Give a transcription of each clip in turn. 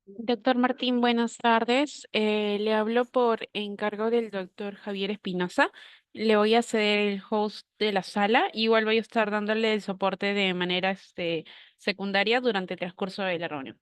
Doctor Martín, buenas tardes. Le hablo por encargo del doctor Javier Espinosa. Le voy a ceder el host de la sala. Igual voy a estar dándole el soporte de manera secundaria durante el transcurso de la reunión.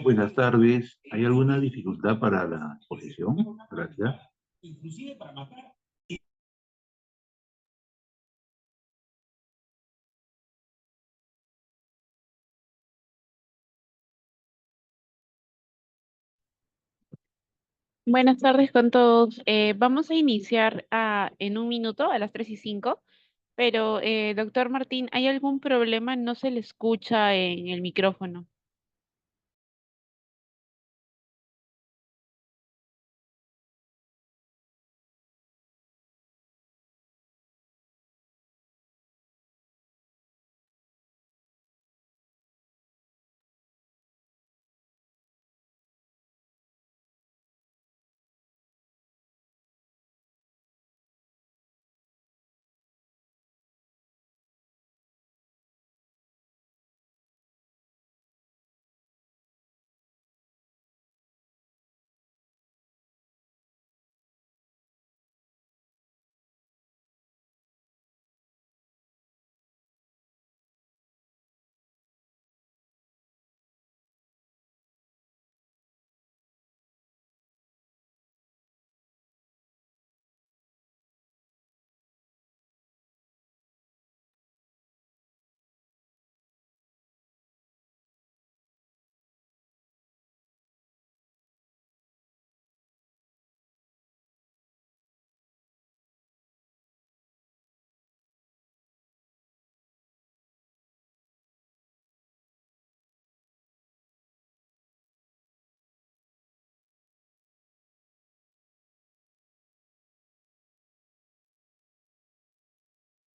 Buenas tardes. ¿Hay alguna dificultad para la exposición? Gracias. Buenas tardes con todos. Vamos a iniciar en un minuto a las 3:05, pero doctor Martín, ¿hay algún problema? No se le escucha en el micrófono.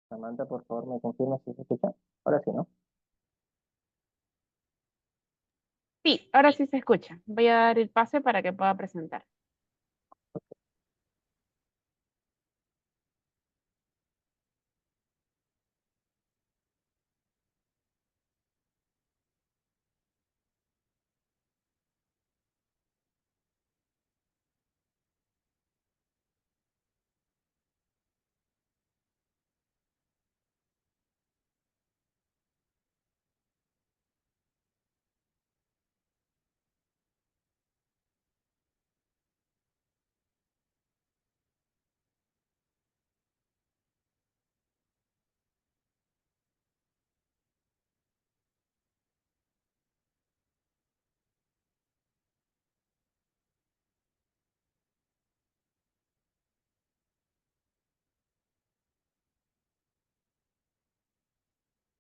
Samantha, por favor, me confirma si se escucha. Ahora sí, ¿no? Sí, ahora sí se escucha. Voy a dar el pase para que pueda presentar.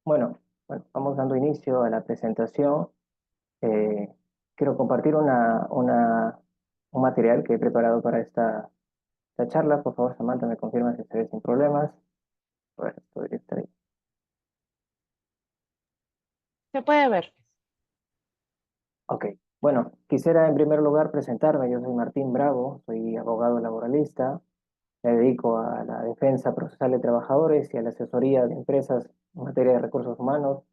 Bueno, bueno, vamos dando inicio a la presentación. Eh, Quiero compartir un material que he preparado para esta charla. Por favor, Samantha, me confirma si se ve sin problemas. A ver, esto debería estar ahí. Se puede ver. Ok, bueno, quisiera en primer lugar presentarme. Yo soy Martín Bravo, soy abogado laboralista. Me dedico a la defensa procesal de trabajadores y a la asesoría de empresas en materia de recursos humanos.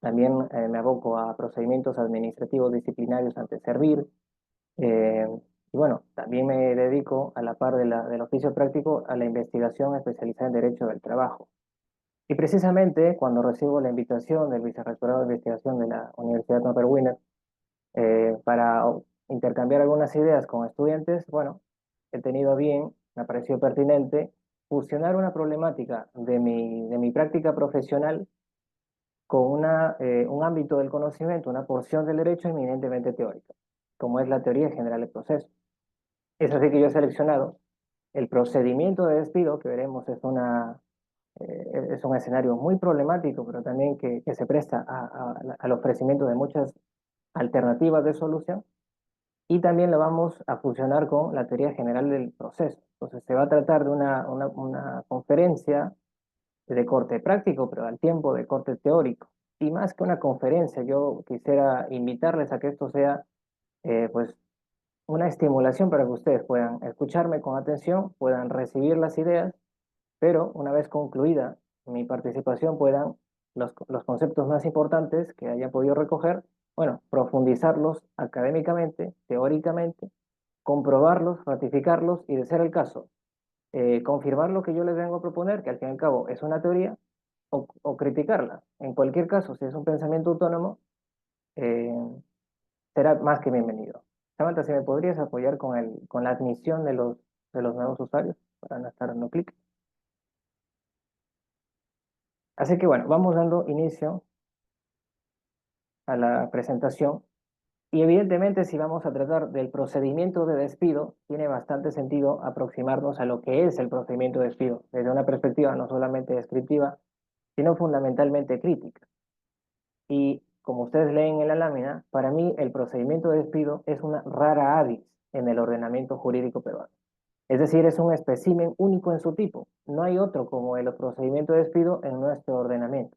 También me aboco a procedimientos administrativos disciplinarios ante servir. eh, y bueno, también me dedico a la par del oficio práctico a la investigación especializada en Derecho del Trabajo. Y precisamente cuando recibo la invitación del vicerrectorado de investigación de la Universidad Norbert Wiener para intercambiar algunas ideas con estudiantes, bueno, he tenido a bien, me ha parecido pertinente, fusionar una problemática de mi práctica profesional con un ámbito del conocimiento, una porción del derecho eminentemente teórica, como es la teoría general del proceso. Es así que yo he seleccionado el procedimiento de despido, que veremos es un escenario muy problemático, pero también que se presta al ofrecimiento de muchas alternativas de solución, y también lo vamos a fusionar con la teoría general del proceso. Entonces se va a tratar de una conferencia de corte práctico, pero al tiempo de corte teórico. Y más que una conferencia, yo quisiera invitarles a que esto sea pues una estimulación para que ustedes puedan escucharme con atención, puedan recibir las ideas, pero una vez concluida mi participación puedan los conceptos más importantes que haya podido recoger, bueno, profundizarlos académicamente, teóricamente, comprobarlos, ratificarlos y, de ser el caso, confirmar lo que yo les vengo a proponer, que al fin y al cabo es una teoría, o criticarla. En cualquier caso, si es un pensamiento autónomo, eh, será más que bienvenido. Samantha, si me podrías apoyar con la admisión de los nuevos usuarios para no estar dando clic. Así que bueno, vamos dando inicio a la presentación. Y evidentemente, si vamos a tratar del procedimiento de despido, tiene bastante sentido aproximarnos a lo que es el procedimiento de despido, desde una perspectiva no solamente descriptiva, sino fundamentalmente crítica. Y como ustedes leen en la lámina, para mí el procedimiento de despido es una rara avis en el ordenamiento jurídico peruano. Es decir, es un espécimen único en su tipo. No hay otro como el procedimiento de despido en nuestro ordenamiento.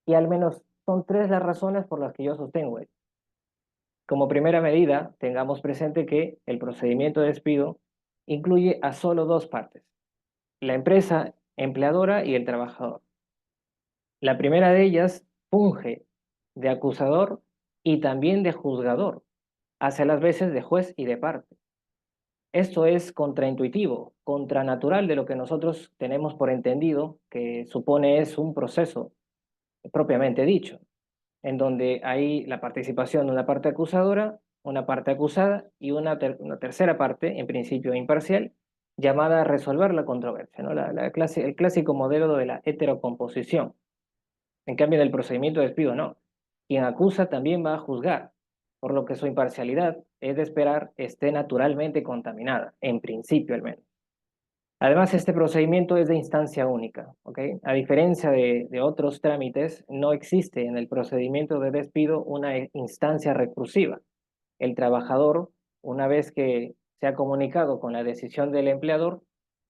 Y al menos son tres las razones por las que yo sostengo esto. Como primera medida, tengamos presente que el procedimiento de despido incluye a solo dos partes, la empresa empleadora y el trabajador. La primera de ellas funge de acusador y también de juzgador, hace las veces de juez y de parte. Esto es contraintuitivo, contranatural de lo que nosotros tenemos por entendido, que supone es un proceso propiamente dicho, en donde hay la participación de una parte acusadora, una parte acusada y una tercera parte, en principio imparcial, llamada a resolver la controversia, ¿no? El clásico modelo de la heterocomposición. En cambio, en el procedimiento de despido, no. Quien acusa también va a juzgar, por lo que su imparcialidad, es de esperar, esté naturalmente contaminada, en principio al menos. Además, este procedimiento es de instancia única, ¿ok? A diferencia de otros trámites, no existe en el procedimiento de despido una instancia recursiva. El trabajador, una vez que se ha comunicado con la decisión del empleador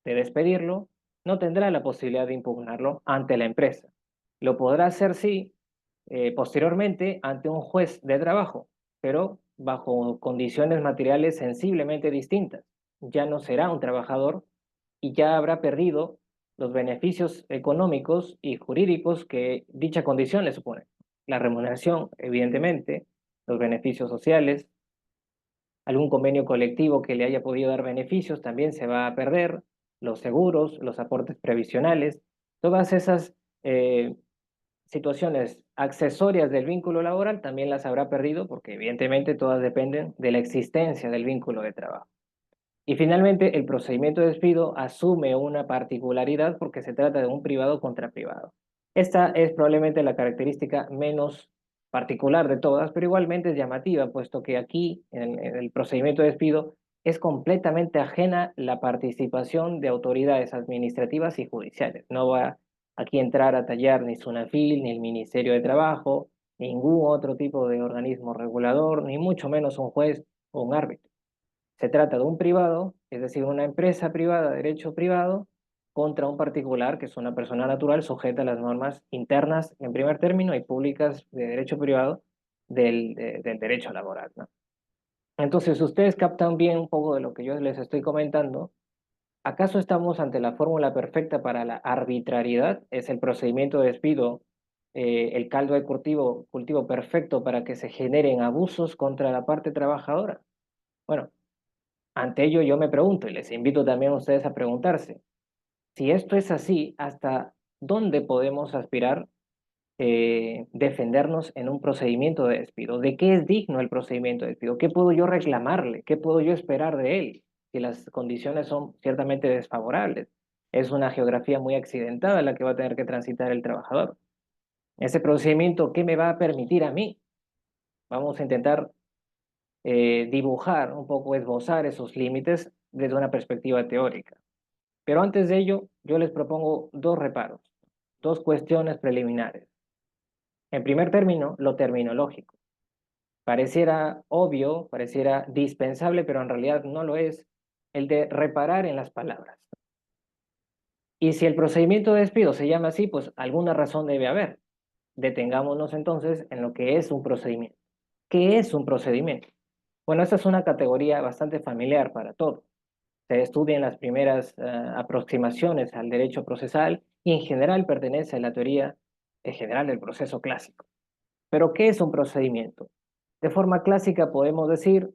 de despedirlo, no tendrá la posibilidad de impugnarlo ante la empresa. Lo podrá hacer, sí, posteriormente ante un juez de trabajo, pero bajo condiciones materiales sensiblemente distintas. Ya no será un trabajador y ya habrá perdido los beneficios económicos y jurídicos que dicha condición le supone. La remuneración, evidentemente, los beneficios sociales, algún convenio colectivo que le haya podido dar beneficios también se va a perder, los seguros, los aportes previsionales, todas esas situaciones accesorias del vínculo laboral también las habrá perdido porque evidentemente todas dependen de la existencia del vínculo de trabajo. Y finalmente, el procedimiento de despido asume una particularidad porque se trata de un privado contra privado. Esta es probablemente la característica menos particular de todas, pero igualmente es llamativa, puesto que aquí, en el procedimiento de despido, es completamente ajena la participación de autoridades administrativas y judiciales. No va aquí a entrar a tallar ni SUNAFIL, ni el Ministerio de Trabajo, ningún otro tipo de organismo regulador, ni mucho menos un juez o un árbitro. Se trata de un privado, es decir, una empresa privada, derecho privado, contra un particular, que es una persona natural sujeta a las normas internas, en primer término, y públicas de derecho privado del derecho laboral, ¿no? Entonces, ustedes captan bien un poco de lo que yo les estoy comentando. ¿Acaso estamos ante la fórmula perfecta para la arbitrariedad? ¿Es el procedimiento de despido el caldo de cultivo perfecto para que se generen abusos contra la parte trabajadora? Bueno, ante ello yo me pregunto y les invito también a ustedes a preguntarse, si esto es así, ¿hasta dónde podemos aspirar defendernos en un procedimiento de despido? ¿De qué es digno el procedimiento de despido? ¿Qué puedo yo reclamarle? ¿Qué puedo yo esperar de él? Si las condiciones son ciertamente desfavorables. Es una geografía muy accidentada la que va a tener que transitar el trabajador. Ese procedimiento, ¿qué me va a permitir a mí? Vamos a intentar dibujar un poco, esbozar esos límites desde una perspectiva teórica. Pero antes de ello, yo les propongo dos reparos, dos cuestiones preliminares. En primer término, lo terminológico. Pareciera obvio, pareciera dispensable, pero en realidad no lo es, el de reparar en las palabras. Y si el procedimiento de despido se llama así, pues alguna razón debe haber. Detengámonos entonces en lo que es un procedimiento. ¿Qué es un procedimiento? Bueno, esta es una categoría bastante familiar para todos. Se estudian las primeras aproximaciones al derecho procesal y en general pertenece a la teoría general del proceso clásico. Pero, ¿qué es un procedimiento? De forma clásica podemos decir,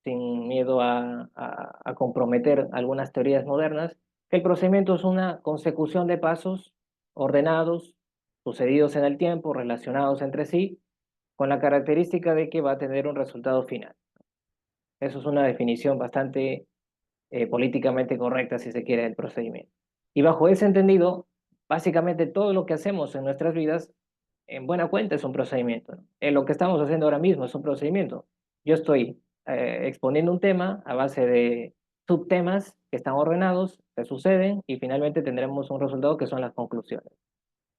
sin miedo a comprometer algunas teorías modernas, que el procedimiento es una consecución de pasos ordenados, sucedidos en el tiempo, relacionados entre sí, con la característica de que va a tener un resultado final. Eso es una definición bastante políticamente correcta, si se quiere, del procedimiento. Y bajo ese entendido, básicamente todo lo que hacemos en nuestras vidas, en buena cuenta, es un procedimiento, ¿no? Lo que estamos haciendo ahora mismo es un procedimiento. Yo estoy exponiendo un tema a base de subtemas que están ordenados, que suceden, y finalmente tendremos un resultado que son las conclusiones.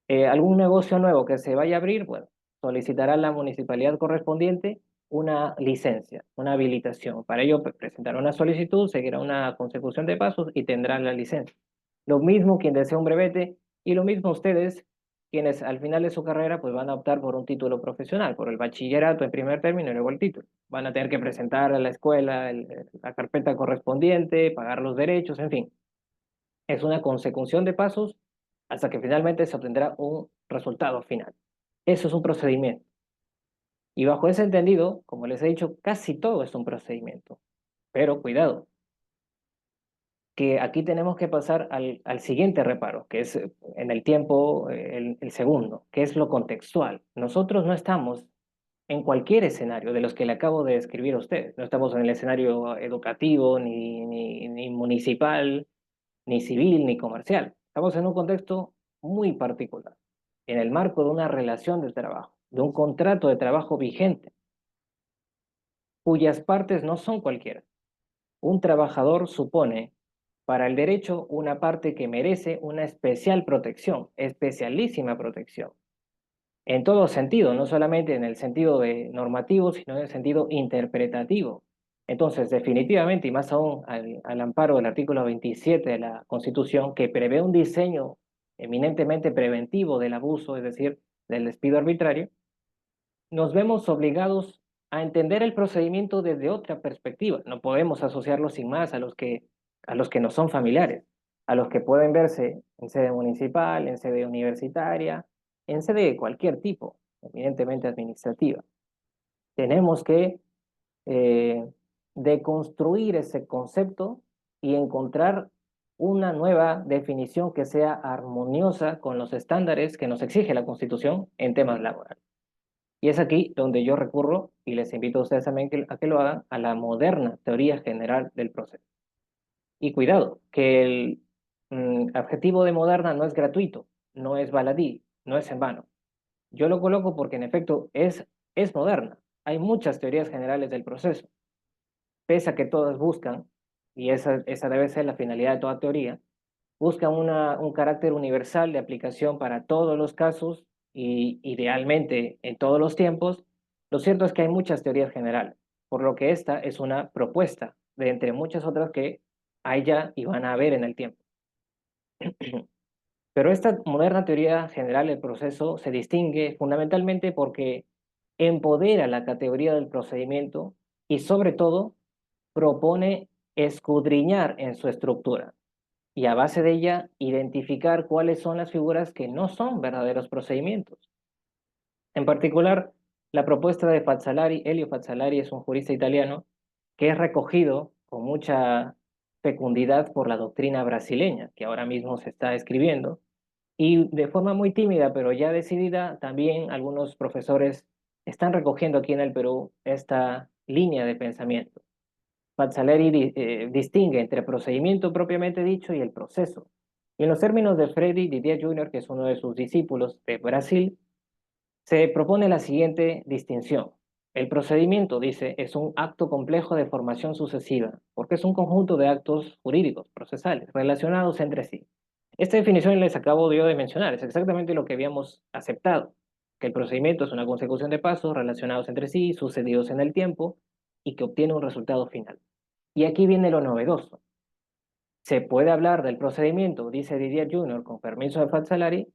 Algún negocio nuevo que se vaya a abrir, bueno, solicitará a la municipalidad correspondiente una licencia, una habilitación. Para ello presentará una solicitud, seguirá una consecución de pasos y tendrá la licencia. Lo mismo quien desea un brevete y lo mismo ustedes, quienes al final de su carrera pues van a optar por un título profesional, por el bachillerato en primer término y luego el título. Van a tener que presentar a la escuela la carpeta correspondiente, pagar los derechos, en fin. Es una consecución de pasos hasta que finalmente se obtendrá un resultado final. Eso es un procedimiento. Y bajo ese entendido, como les he dicho, casi todo es un procedimiento. Pero cuidado, que aquí tenemos que pasar al siguiente reparo, que es en el tiempo el segundo, que es lo contextual. Nosotros no estamos en cualquier escenario de los que le acabo de describir a ustedes. No estamos en el escenario educativo, ni municipal, ni civil, ni comercial. Estamos en un contexto muy particular, en el marco de una relación de trabajo, de un contrato de trabajo vigente, cuyas partes no son cualquiera. Un trabajador supone para el derecho una parte que merece una especial protección, especialísima protección, en todo sentido, no solamente en el sentido de normativo, sino en el sentido interpretativo. Entonces, definitivamente, y más aún al amparo del artículo 27 de la Constitución, que prevé un diseño eminentemente preventivo del abuso, es decir, del despido arbitrario, nos vemos obligados a entender el procedimiento desde otra perspectiva. No podemos asociarlo sin más a los que no son familiares, a los que pueden verse en sede municipal, en sede universitaria, en sede de cualquier tipo, evidentemente administrativa. Tenemos que eh, deconstruir ese concepto y encontrar una nueva definición que sea armoniosa con los estándares que nos exige la Constitución en temas laborales. Y es aquí donde yo recurro, y les invito a ustedes también a que lo hagan, a la moderna teoría general del proceso. Y cuidado, que el adjetivo de moderna no es gratuito, no es baladí, no es en vano. Yo lo coloco porque en efecto es moderna. Hay muchas teorías generales del proceso, pese a que todas buscan, y esa debe ser la finalidad de toda teoría, buscan un carácter universal de aplicación para todos los casos y idealmente en todos los tiempos. Lo cierto es que hay muchas teorías generales, por lo que esta es una propuesta de entre muchas otras que hay ya y van a haber en el tiempo. Pero esta moderna teoría general del proceso se distingue fundamentalmente porque empodera la categoría del procedimiento y sobre todo propone escudriñar en su estructura y a base de ella identificar cuáles son las figuras que no son verdaderos procedimientos. En particular, la propuesta de Fazzolari, Elio Fazzolari es un jurista italiano que es recogido con mucha fecundidad por la doctrina brasileña, que ahora mismo se está escribiendo, y de forma muy tímida, pero ya decidida, también algunos profesores están recogiendo aquí en el Perú esta línea de pensamiento. Mazzaleri distingue entre procedimiento propiamente dicho y el proceso. Y en los términos de Freddy Didier Jr., que es uno de sus discípulos de Brasil, se propone la siguiente distinción. El procedimiento, dice, es un acto complejo de formación sucesiva, porque es un conjunto de actos jurídicos, procesales, relacionados entre sí. Esta definición les acabo yo de mencionar, es exactamente lo que habíamos aceptado, que el procedimiento es una consecución de pasos relacionados entre sí, sucedidos en el tiempo, y que obtiene un resultado final. Y aquí viene lo novedoso. Se puede hablar del procedimiento, dice Didier Jr., con permiso de Fazzolari,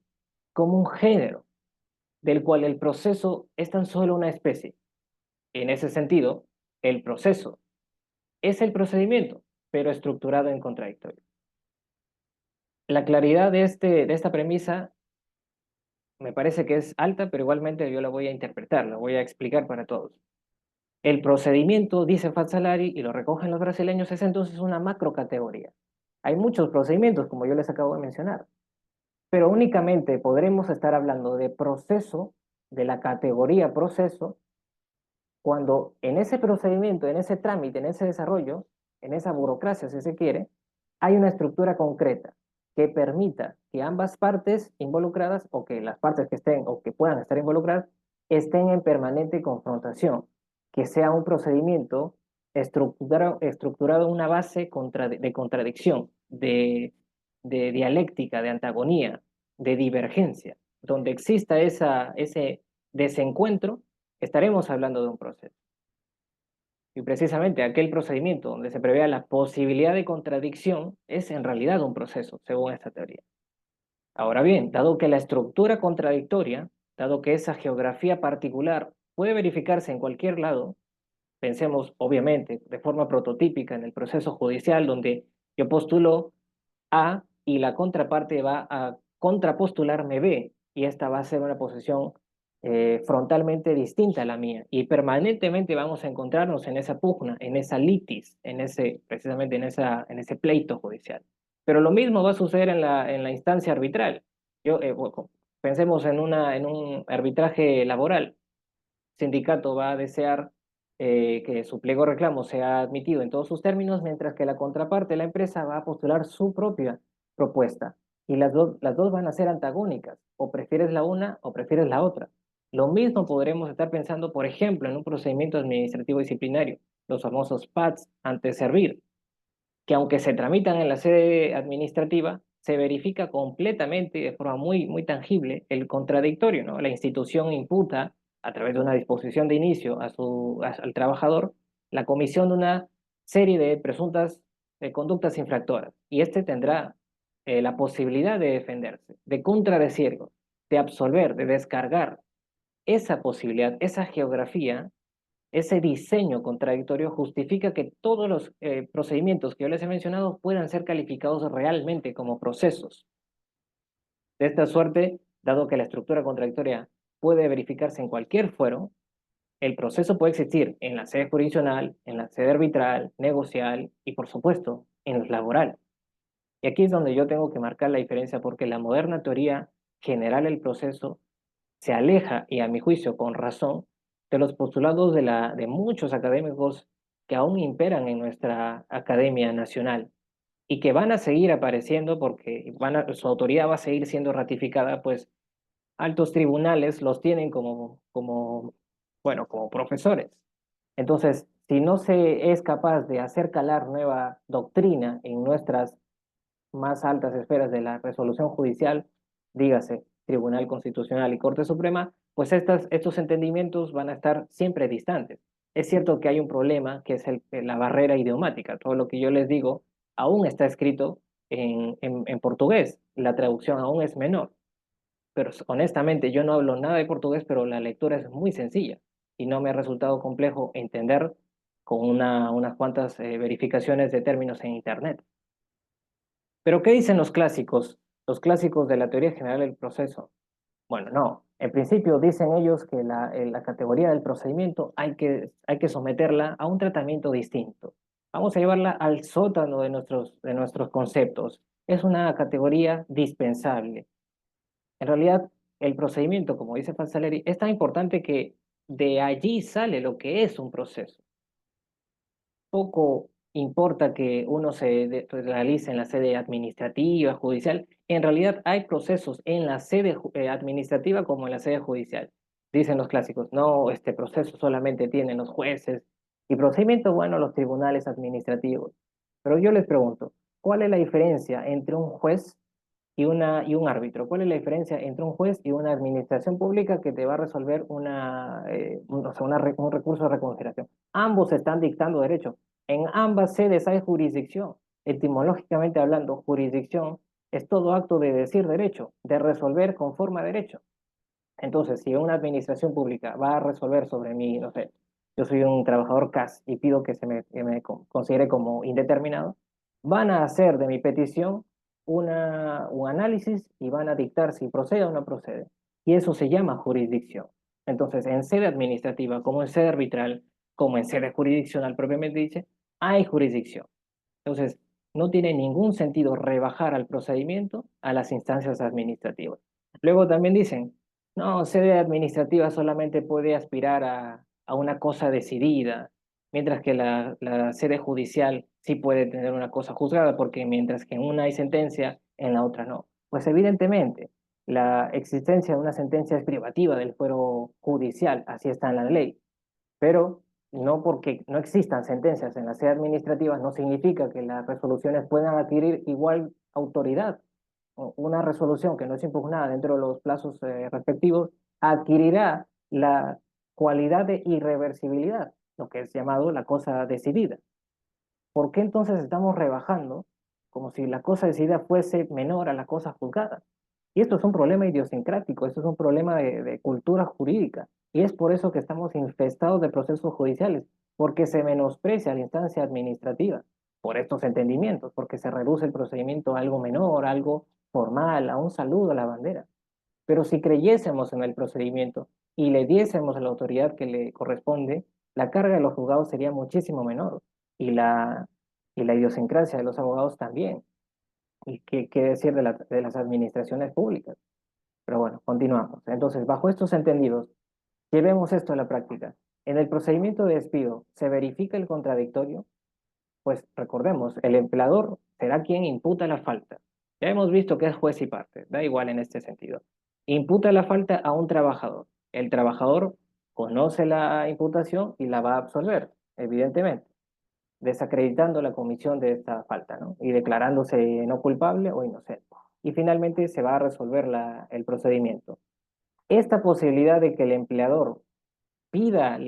como un género, del cual el proceso es tan solo una especie. En ese sentido, el proceso es el procedimiento, pero estructurado en contradictorio. La claridad de esta premisa me parece que es alta, pero igualmente yo la voy a interpretar, la voy a explicar para todos. El procedimiento, dice Fazzolari, y lo recogen los brasileños, es entonces una macrocategoría. Hay muchos procedimientos, como yo les acabo de mencionar, pero únicamente podremos estar hablando de proceso de la categoría proceso cuando en ese procedimiento, en ese trámite, en ese desarrollo, en esa burocracia, si se quiere, hay una estructura concreta que permita que ambas partes involucradas o que las partes que estén o que puedan estar involucradas estén en permanente confrontación, que sea un procedimiento estructurado en una base de contradicción, de dialéctica, de antagonía, de divergencia. Donde exista ese desencuentro, estaremos hablando de un proceso. Y precisamente aquel procedimiento donde se prevea la posibilidad de contradicción es en realidad un proceso, según esta teoría. Ahora bien, dado que la estructura contradictoria, dado que esa geografía particular puede verificarse en cualquier lado, pensemos obviamente de forma prototípica en el proceso judicial donde yo postulo A y la contraparte va a contrapostularme B y esta va a ser una posición frontalmente distinta a la mía y permanentemente vamos a encontrarnos en esa pugna, en esa litis, precisamente en ese pleito judicial. Pero lo mismo va a suceder en la instancia arbitral. Bueno, pensemos en un arbitraje laboral. El sindicato va a desear que su pliego de reclamo sea admitido en todos sus términos, mientras que la contraparte, la empresa, va a postular su propia propuesta. Y las dos van a ser antagónicas. O prefieres la una o prefieres la otra. Lo mismo podremos estar pensando, por ejemplo, en un procedimiento administrativo disciplinario, los famosos PADs ante servir, que aunque se tramitan en la sede administrativa, se verifica completamente de forma muy tangible el contradictorio, ¿no? La institución imputa a través de una disposición de inicio al trabajador la comisión de una serie de presuntas conductas infractoras y este tendrá la posibilidad de defenderse, de contradecirlo, de absolver, de descargar esa posibilidad, esa geografía. Ese diseño contradictorio justifica que todos los procedimientos que yo les he mencionado puedan ser calificados realmente como procesos. De esta suerte, dado que la estructura contradictoria puede verificarse en cualquier fuero, el proceso puede existir en la sede jurisdiccional, en la sede arbitral, negocial y, por supuesto, en el laboral. Y aquí es donde yo tengo que marcar la diferencia porque la moderna teoría general del proceso se aleja, y a mi juicio con razón, de los postulados de muchos académicos que aún imperan en nuestra Academia Nacional y que van a seguir apareciendo porque su autoridad va a seguir siendo ratificada, pues altos tribunales los tienen bueno, como profesores. Entonces, si no se es capaz de hacer calar nueva doctrina en nuestras más altas esferas de la resolución judicial, dígase Tribunal Constitucional y Corte Suprema, pues estos entendimientos van a estar siempre distantes. Es cierto que hay un problema que es la barrera idiomática. Todo lo que yo les digo aún está escrito en portugués. La traducción aún es menor. Pero honestamente yo no hablo nada de portugués, pero la lectura es muy sencilla y no me ha resultado complejo entender con unas cuantas verificaciones de términos en Internet. Pero ¿qué dicen los clásicos? Los clásicos de la teoría general del proceso. Bueno, no. En principio dicen ellos que la categoría del procedimiento hay que someterla a un tratamiento distinto. Vamos a llevarla al sótano de nuestros conceptos. Es una categoría dispensable. En realidad, el procedimiento, como dice Falsaleri, es tan importante que de allí sale lo que es un proceso. Poco importa que uno realice en la sede administrativa, judicial. En realidad hay procesos en la sede administrativa como en la sede judicial. Dicen los clásicos, no, este proceso solamente tienen los jueces y procedimiento, bueno, los tribunales administrativos. Pero yo les pregunto, ¿cuál es la diferencia entre un juez y un árbitro? ¿Cuál es la diferencia entre un juez y una administración pública que te va a resolver un recurso de reconsideración? Ambos están dictando derecho. En ambas sedes hay jurisdicción. Etimológicamente hablando, jurisdicción es todo acto de decir derecho, de resolver con forma de derecho. Entonces, si una administración pública va a resolver sobre mí, no sé, yo soy un trabajador CAS y pido que me considere como indeterminado, van a hacer de mi petición un análisis y van a dictar si procede o no procede. Y eso se llama jurisdicción. Entonces, en sede administrativa, como en sede arbitral, como en sede jurisdiccional propiamente dice, hay jurisdicción. Entonces, no tiene ningún sentido rebajar al procedimiento a las instancias administrativas. Luego también dicen, No, sede administrativa solamente puede aspirar a una cosa decidida, mientras que la sede judicial sí puede tener una cosa juzgada, porque mientras que en una hay sentencia, en la otra no. Pues evidentemente, la existencia de una sentencia es privativa del fuero judicial, así está en la ley, pero no porque no existan sentencias en la sede administrativa no significa que las resoluciones puedan adquirir igual autoridad. Una resolución que no es impugnada dentro de los plazos respectivos adquirirá la cualidad de irreversibilidad, lo que es llamado la cosa decidida. ¿Por qué entonces estamos rebajando como si la cosa decidida fuese menor a la cosa juzgada? Y esto es un problema idiosincrático, esto es un problema de cultura jurídica. Y es por eso que estamos infestados de procesos judiciales, porque se menosprecia la instancia administrativa por estos entendimientos, porque se reduce el procedimiento a algo menor, a algo formal, a un saludo a la bandera. Pero si creyésemos en el procedimiento y le diésemos la autoridad que le corresponde, la carga de los juzgados sería muchísimo menor y la idiosincrasia de los abogados también. ¿Y qué decir de las administraciones públicas? Pero bueno, continuamos. Entonces, bajo estos entendidos, llevemos esto a la práctica. En el procedimiento de despido, ¿se verifica el contradictorio? Pues recordemos, el empleador será quien imputa la falta. Ya hemos visto que es juez y parte, da igual en este sentido. Imputa la falta a un trabajador. El trabajador conoce la imputación y la va a absolver, evidentemente, desacreditando la comisión de esta falta, ¿no? Y declarándose no culpable o inocente. Y finalmente se va a resolver el procedimiento. Esta posibilidad de que el empleador pida,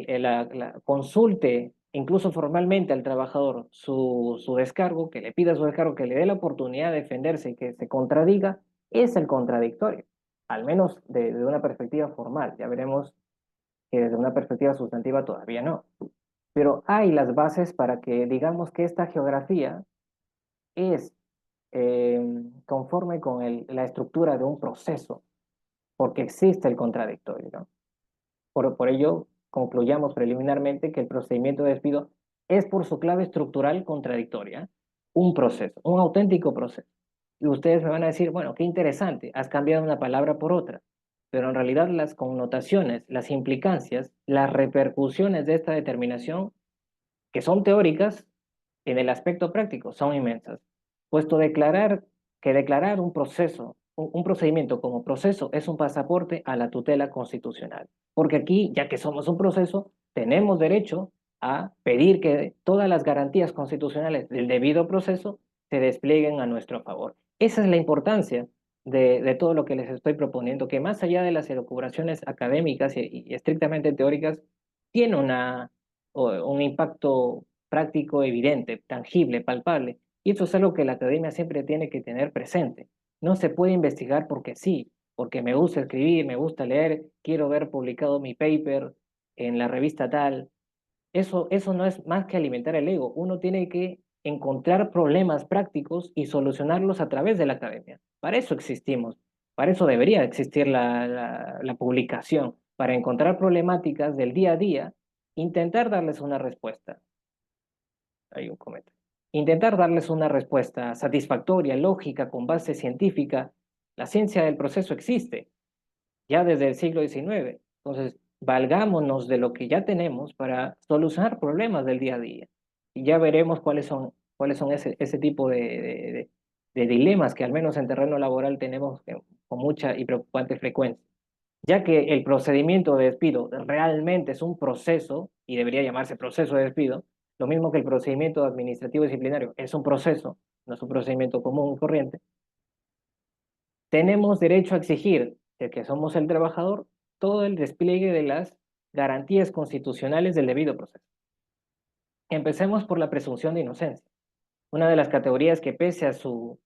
consulte incluso formalmente al trabajador su descargo, que le pida su descargo, que le dé la oportunidad de defenderse y que se contradiga, es el contradictorio, al menos de una perspectiva formal. Ya veremos que desde una perspectiva sustantiva todavía no. Pero hay las bases para que digamos que esta geografía es conforme con la estructura de un proceso, porque existe el contradictorio, ¿no? Por ello, concluyamos preliminarmente que el procedimiento de despido es por su clave estructural contradictoria, un proceso, un auténtico proceso. Y ustedes me van a decir, bueno, qué interesante, has cambiado una palabra por otra, pero en realidad las connotaciones, las implicancias, las repercusiones de esta determinación, que son teóricas, en el aspecto práctico son inmensas, puesto que declarar un proceso, un procedimiento como proceso es un pasaporte a la tutela constitucional. Porque aquí, ya que somos un proceso, tenemos derecho a pedir que todas las garantías constitucionales del debido proceso se desplieguen a nuestro favor. Esa es la importancia de todo lo que les estoy proponiendo, que más allá de las elucubraciones académicas y estrictamente teóricas, tiene un impacto práctico, evidente, tangible, palpable. Y eso es algo que la academia siempre tiene que tener presente. No se puede investigar porque sí, porque me gusta escribir, me gusta leer, quiero ver publicado mi paper en la revista tal. Eso no es más que alimentar el ego. Uno tiene que encontrar problemas prácticos y solucionarlos a través de la academia. Para eso existimos. Para eso debería existir la publicación, para encontrar problemáticas del día a día, intentar darles una respuesta. Hay un comentario. Intentar darles una respuesta satisfactoria, lógica, con base científica. La ciencia del proceso existe ya desde el siglo XIX. Entonces, valgámonos de lo que ya tenemos para solucionar problemas del día a día. Y ya veremos cuáles son ese tipo de dilemas que al menos en terreno laboral tenemos con mucha y preocupante frecuencia. Ya que el procedimiento de despido realmente es un proceso, y debería llamarse proceso de despido, lo mismo que el procedimiento administrativo disciplinario es un proceso, no es un procedimiento común y corriente, tenemos derecho a exigir, de que somos el trabajador, todo el despliegue de las garantías constitucionales del debido proceso. Empecemos por la presunción de inocencia, una de las categorías que pese a su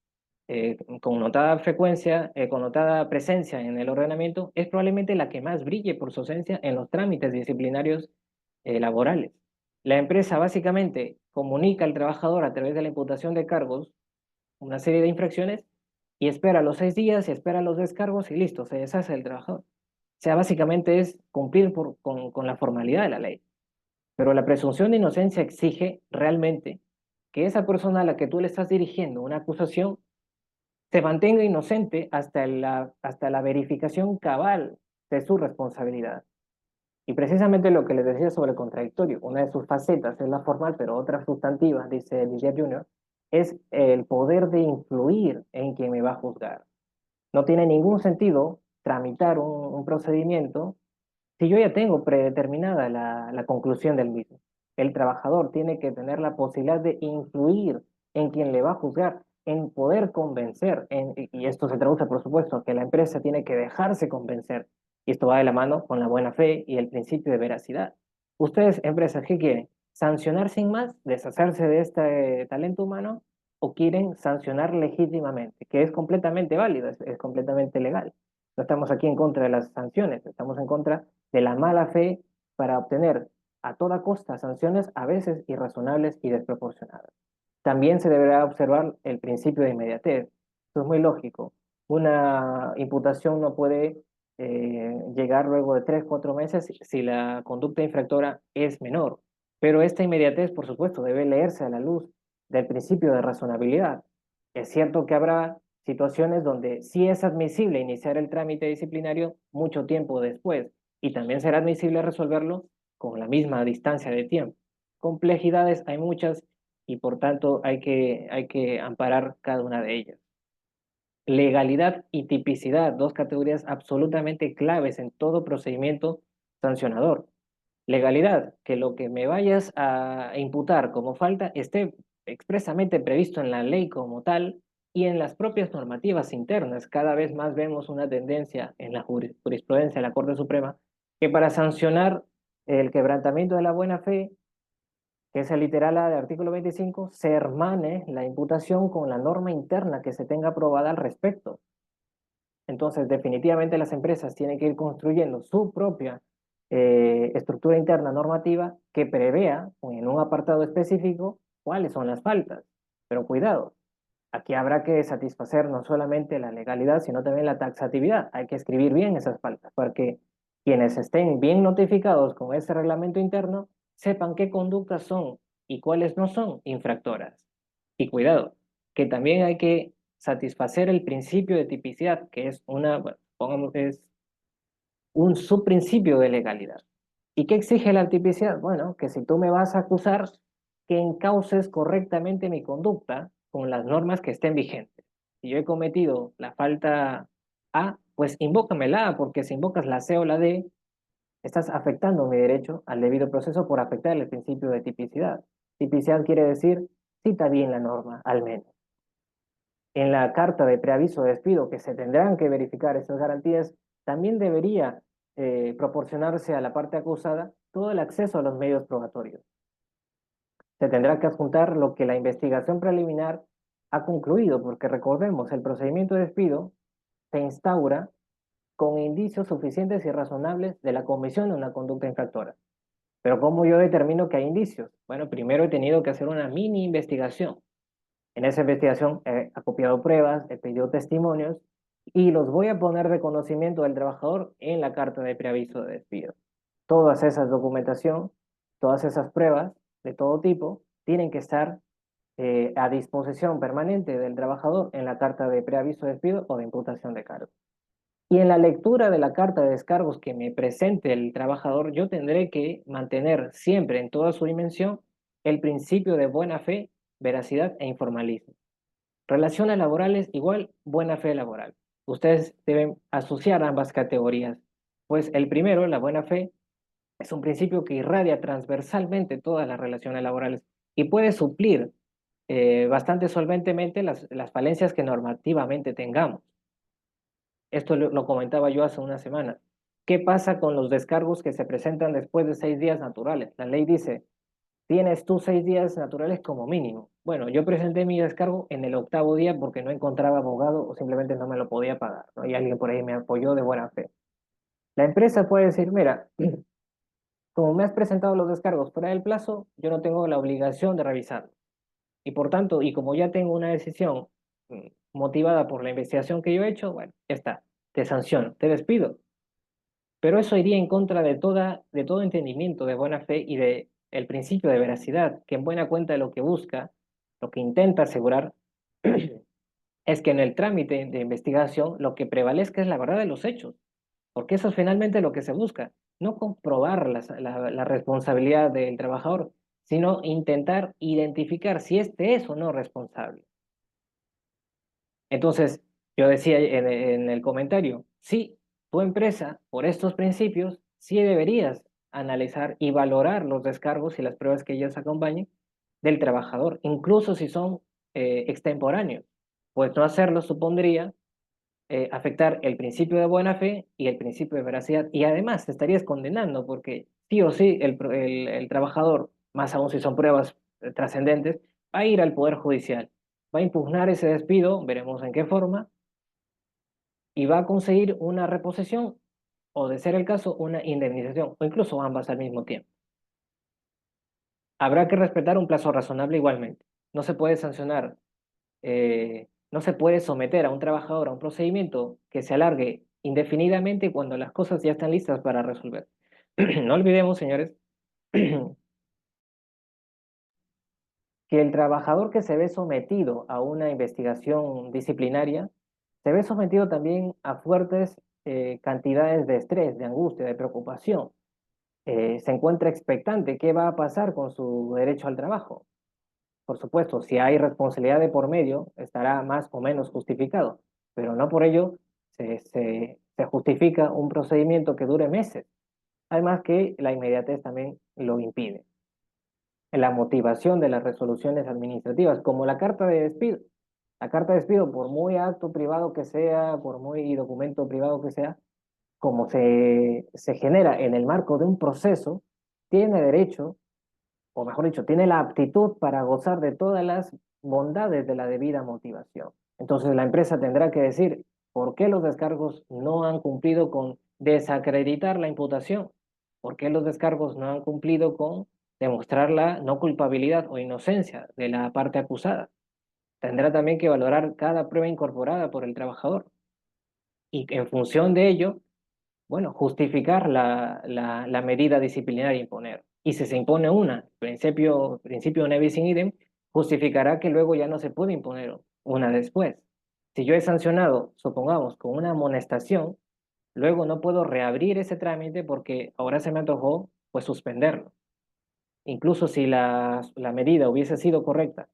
connotada frecuencia, connotada presencia en el ordenamiento, es probablemente la que más brille por su ausencia en los trámites disciplinarios laborales. La empresa básicamente comunica al trabajador a través de la imputación de cargos una serie de infracciones y espera los 6 días y espera los descargos y listo, se deshace del trabajador. O sea, básicamente es cumplir con la formalidad de la ley. Pero la presunción de inocencia exige realmente que esa persona a la que tú le estás dirigiendo una acusación se mantenga inocente hasta la verificación cabal de su responsabilidad. Y precisamente lo que les decía sobre el contradictorio, una de sus facetas es la formal, pero otra sustantiva, dice Lidia Junior, es el poder de influir en quien me va a juzgar. No tiene ningún sentido tramitar un procedimiento si yo ya tengo predeterminada la conclusión del mismo. El trabajador tiene que tener la posibilidad de influir en quien le va a juzgar, en poder convencer, y esto se traduce, por supuesto, que la empresa tiene que dejarse convencer. Y esto va de la mano con la buena fe y el principio de veracidad. Ustedes, empresas, ¿qué quieren? ¿Sancionar sin más, deshacerse de este talento humano? ¿O quieren sancionar legítimamente? Que es completamente válido, es completamente legal. No estamos aquí en contra de las sanciones, estamos en contra de la mala fe para obtener a toda costa sanciones a veces irrazonables y desproporcionadas. También se deberá observar el principio de inmediatez. Esto es muy lógico. Una imputación no puede llegar luego de 3, 4 meses si la conducta infractora es menor. Pero esta inmediatez, por supuesto, debe leerse a la luz del principio de razonabilidad. Es cierto que habrá situaciones donde sí es admisible iniciar el trámite disciplinario mucho tiempo después y también será admisible resolverlo con la misma distancia de tiempo. Complejidades hay muchas y por tanto hay que amparar cada una de ellas. Legalidad y tipicidad, dos categorías absolutamente claves en todo procedimiento sancionador. Legalidad, que lo que me vayas a imputar como falta esté expresamente previsto en la ley como tal y en las propias normativas internas. Cada vez más vemos una tendencia en la jurisprudencia de la Corte Suprema que para sancionar el quebrantamiento de la buena fe, que es el literal A del artículo 25, se hermane la imputación con la norma interna que se tenga aprobada al respecto. Entonces, definitivamente las empresas tienen que ir construyendo su propia estructura interna normativa que prevea en un apartado específico cuáles son las faltas. Pero cuidado, aquí habrá que satisfacer no solamente la legalidad, sino también la taxatividad. Hay que escribir bien esas faltas para que quienes estén bien notificados con ese reglamento interno sepan qué conductas son y cuáles no son infractoras. Y cuidado, que también hay que satisfacer el principio de tipicidad, que es bueno, pongamos, es un subprincipio de legalidad. ¿Y qué exige la tipicidad? Bueno, que si tú me vas a acusar, que encauces correctamente mi conducta con las normas que estén vigentes. Si yo he cometido la falta A, pues invócame la A, porque si invocas la C o la D, estás afectando mi derecho al debido proceso por afectar el principio de tipicidad. Tipicidad quiere decir, cita bien la norma, al menos. En la carta de preaviso de despido, que se tendrán que verificar estas garantías, también debería proporcionarse a la parte acusada todo el acceso a los medios probatorios. Se tendrá que adjuntar lo que la investigación preliminar ha concluido, porque recordemos, el procedimiento de despido se instaura con indicios suficientes y razonables de la comisión de una conducta infractora. Pero ¿cómo yo determino que hay indicios? Bueno, primero he tenido que hacer una mini investigación. En esa investigación he acopiado pruebas, he pedido testimonios y los voy a poner de conocimiento del trabajador en la carta de preaviso de despido. Todas esas documentación, todas esas pruebas de todo tipo tienen que estar a disposición permanente del trabajador en la carta de preaviso de despido o de imputación de cargo. Y en la lectura de la carta de descargos que me presente el trabajador, yo tendré que mantener siempre en toda su dimensión el principio de buena fe, veracidad e informalismo. Relaciones laborales igual buena fe laboral. Ustedes deben asociar ambas categorías, pues el primero, la buena fe, es un principio que irradia transversalmente todas las relaciones laborales y puede suplir bastante solventemente las falencias que normativamente tengamos. Esto lo comentaba yo hace una semana. ¿Qué pasa con los descargos que se presentan después de 6 días naturales? La ley dice, tienes tú 6 días naturales como mínimo. Bueno, yo presenté mi descargo en el 8.º día porque no encontraba abogado o simplemente no me lo podía pagar, ¿no? Y alguien por ahí me apoyó de buena fe. La empresa puede decir, mira, como me has presentado los descargos fuera del plazo, yo no tengo la obligación de revisarlo. Y por tanto, y como ya tengo una decisión motivada por la investigación que yo he hecho, bueno, ya está, te sanciono, te despido. Pero eso iría en contra de todo entendimiento de buena fe y de el principio de veracidad, que en buena cuenta lo que busca, lo que intenta asegurar, es que en el trámite de investigación lo que prevalezca es la verdad de los hechos. porque eso es finalmente lo que se busca, no comprobar la responsabilidad del trabajador, sino intentar identificar si este es o no responsable. Entonces, yo decía en el comentario, sí, tu empresa, por estos principios, sí deberías analizar y valorar los descargos y las pruebas que ellas acompañen del trabajador, incluso si son extemporáneos, pues no hacerlo supondría afectar el principio de buena fe y el principio de veracidad. Y además te estarías condenando porque sí o sí el trabajador, más aún si son pruebas trascendentes, va a ir al Poder Judicial, va a impugnar ese despido, veremos en qué forma, y va a conseguir una reposición o, de ser el caso, una indemnización, o incluso ambas al mismo tiempo. Habrá que respetar un plazo razonable igualmente. No se puede sancionar, no se puede someter a un trabajador a un procedimiento que se alargue indefinidamente cuando las cosas ya están listas para resolver. No olvidemos, señores, que el trabajador que se ve sometido a una investigación disciplinaria se ve sometido también a fuertes cantidades de estrés, de angustia, de preocupación. Se encuentra expectante qué va a pasar con su derecho al trabajo. Por supuesto, si hay responsabilidad de por medio, estará más o menos justificado, pero no por ello se justifica un procedimiento que dure meses. Además que la inmediatez también lo impide. La motivación de las resoluciones administrativas, como la carta de despido. La carta de despido, por muy acto privado que sea, por muy documento privado que sea, como se genera en el marco de un proceso, tiene derecho, o mejor dicho, tiene la aptitud para gozar de todas las bondades de la debida motivación. Entonces la empresa tendrá que decir por qué los descargos no han cumplido con desacreditar la imputación, por qué los descargos no han cumplido con demostrar la no culpabilidad o inocencia de la parte acusada. Tendrá también que valorar cada prueba incorporada por el trabajador y en función de ello, bueno, justificar la medida disciplinaria a imponer. Y si se impone una, principio ne bis in idem, justificará que luego ya no se puede imponer una después. Si yo he sancionado, supongamos, con una amonestación, luego no puedo reabrir ese trámite porque ahora se me antojó, pues, suspenderlo. Incluso si la medida hubiese sido correcta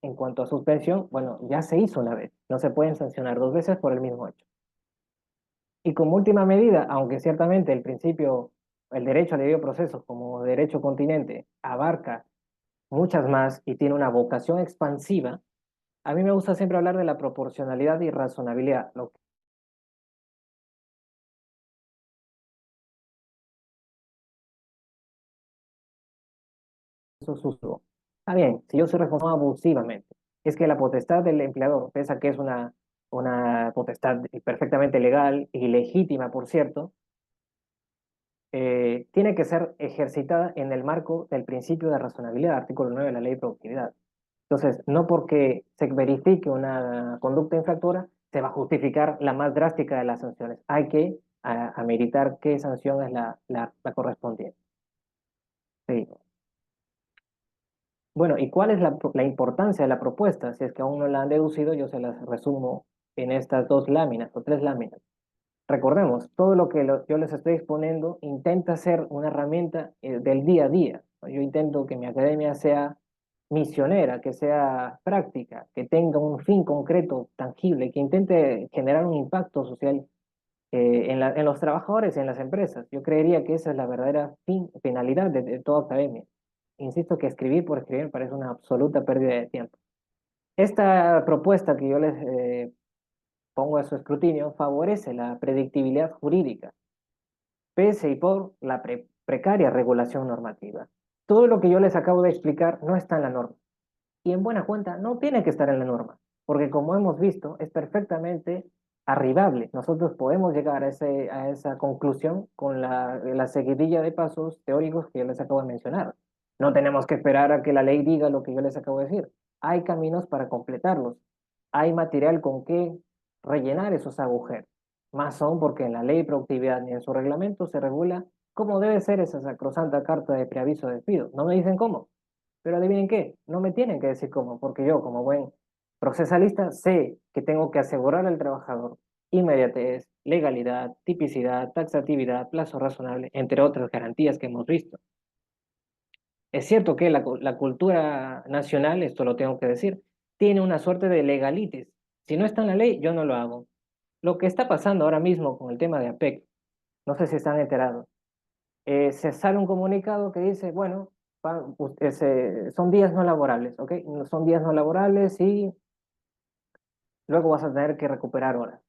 en cuanto a suspensión, bueno, ya se hizo una vez. No se pueden sancionar dos veces por el mismo hecho. Y como última medida, aunque ciertamente el principio, el derecho al debido proceso como derecho continente abarca muchas más y tiene una vocación expansiva, a mí me gusta siempre hablar de la proporcionalidad y razonabilidad, lo que eso es uso. Está bien, si yo soy responsable abusivamente, es que la potestad del empleador, pese a que es una potestad perfectamente legal y legítima, por cierto, tiene que ser ejercitada en el marco del principio de razonabilidad, artículo 9 de la ley de productividad. Entonces, no porque se verifique una conducta infractora, se va a justificar la más drástica de las sanciones. Hay que ameritar qué sanción es la correspondiente. Sí. Bueno, ¿y cuál es la importancia de la propuesta? Si es que aún no la han deducido, yo se las resumo en estas dos láminas o tres láminas. Recordemos, todo lo que yo les estoy exponiendo intenta ser una herramienta del día a día. Yo intento que mi academia sea misionera, que sea práctica, que tenga un fin concreto, tangible, que intente generar un impacto social en los trabajadores y en las empresas. Yo creería que esa es la verdadera finalidad de toda academia. Insisto que escribir por escribir me parece una absoluta pérdida de tiempo. Esta propuesta que yo les pongo a su escrutinio favorece la predictibilidad jurídica, pese y por la precaria regulación normativa. Todo lo que yo les acabo de explicar no está en la norma. Y en buena cuenta no tiene que estar en la norma, porque como hemos visto, es perfectamente arribable. Nosotros podemos llegar a esa conclusión con la seguidilla de pasos teóricos que yo les acabo de mencionar. No tenemos que esperar a que la ley diga lo que yo les acabo de decir. Hay caminos para completarlos. Hay material con que rellenar esos agujeros. Más aún porque en la ley de productividad ni en su reglamento se regula cómo debe ser esa sacrosanta carta de preaviso de despido. No me dicen cómo. Pero adivinen qué, no me tienen que decir cómo, porque yo, como buen procesalista, sé que tengo que asegurar al trabajador inmediatez, legalidad, tipicidad, taxatividad, plazo razonable, entre otras garantías que hemos visto. Es cierto que la cultura nacional, esto lo tengo que decir, tiene una suerte de legalitis. Si no está en la ley, yo no lo hago. Lo que está pasando ahora mismo con el tema de APEC, no sé si están enterados, se sale un comunicado que dice, bueno, son días no laborables, ¿ok? Son días no laborables y luego vas a tener que recuperar horas.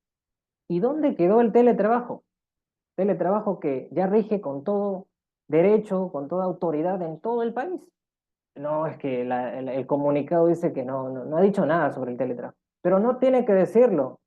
¿Y dónde quedó el teletrabajo? Teletrabajo que ya rige con todo derecho, con toda autoridad en todo el país. No, es que el comunicado dice que no ha dicho nada sobre el teletrabajo, pero no tiene que decirlo,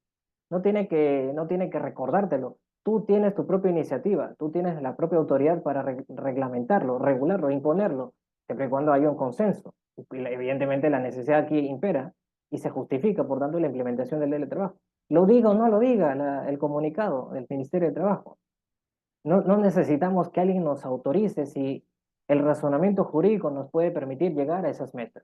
no tiene que recordártelo. Tú tienes tu propia iniciativa, tú tienes la propia autoridad para reglamentarlo, regularlo, imponerlo, siempre y cuando haya un consenso. Y evidentemente la necesidad aquí impera y se justifica, por tanto, la implementación del teletrabajo. Lo diga o no lo diga el comunicado del Ministerio de Trabajo. No necesitamos que alguien nos autorice si el razonamiento jurídico nos puede permitir llegar a esas metas.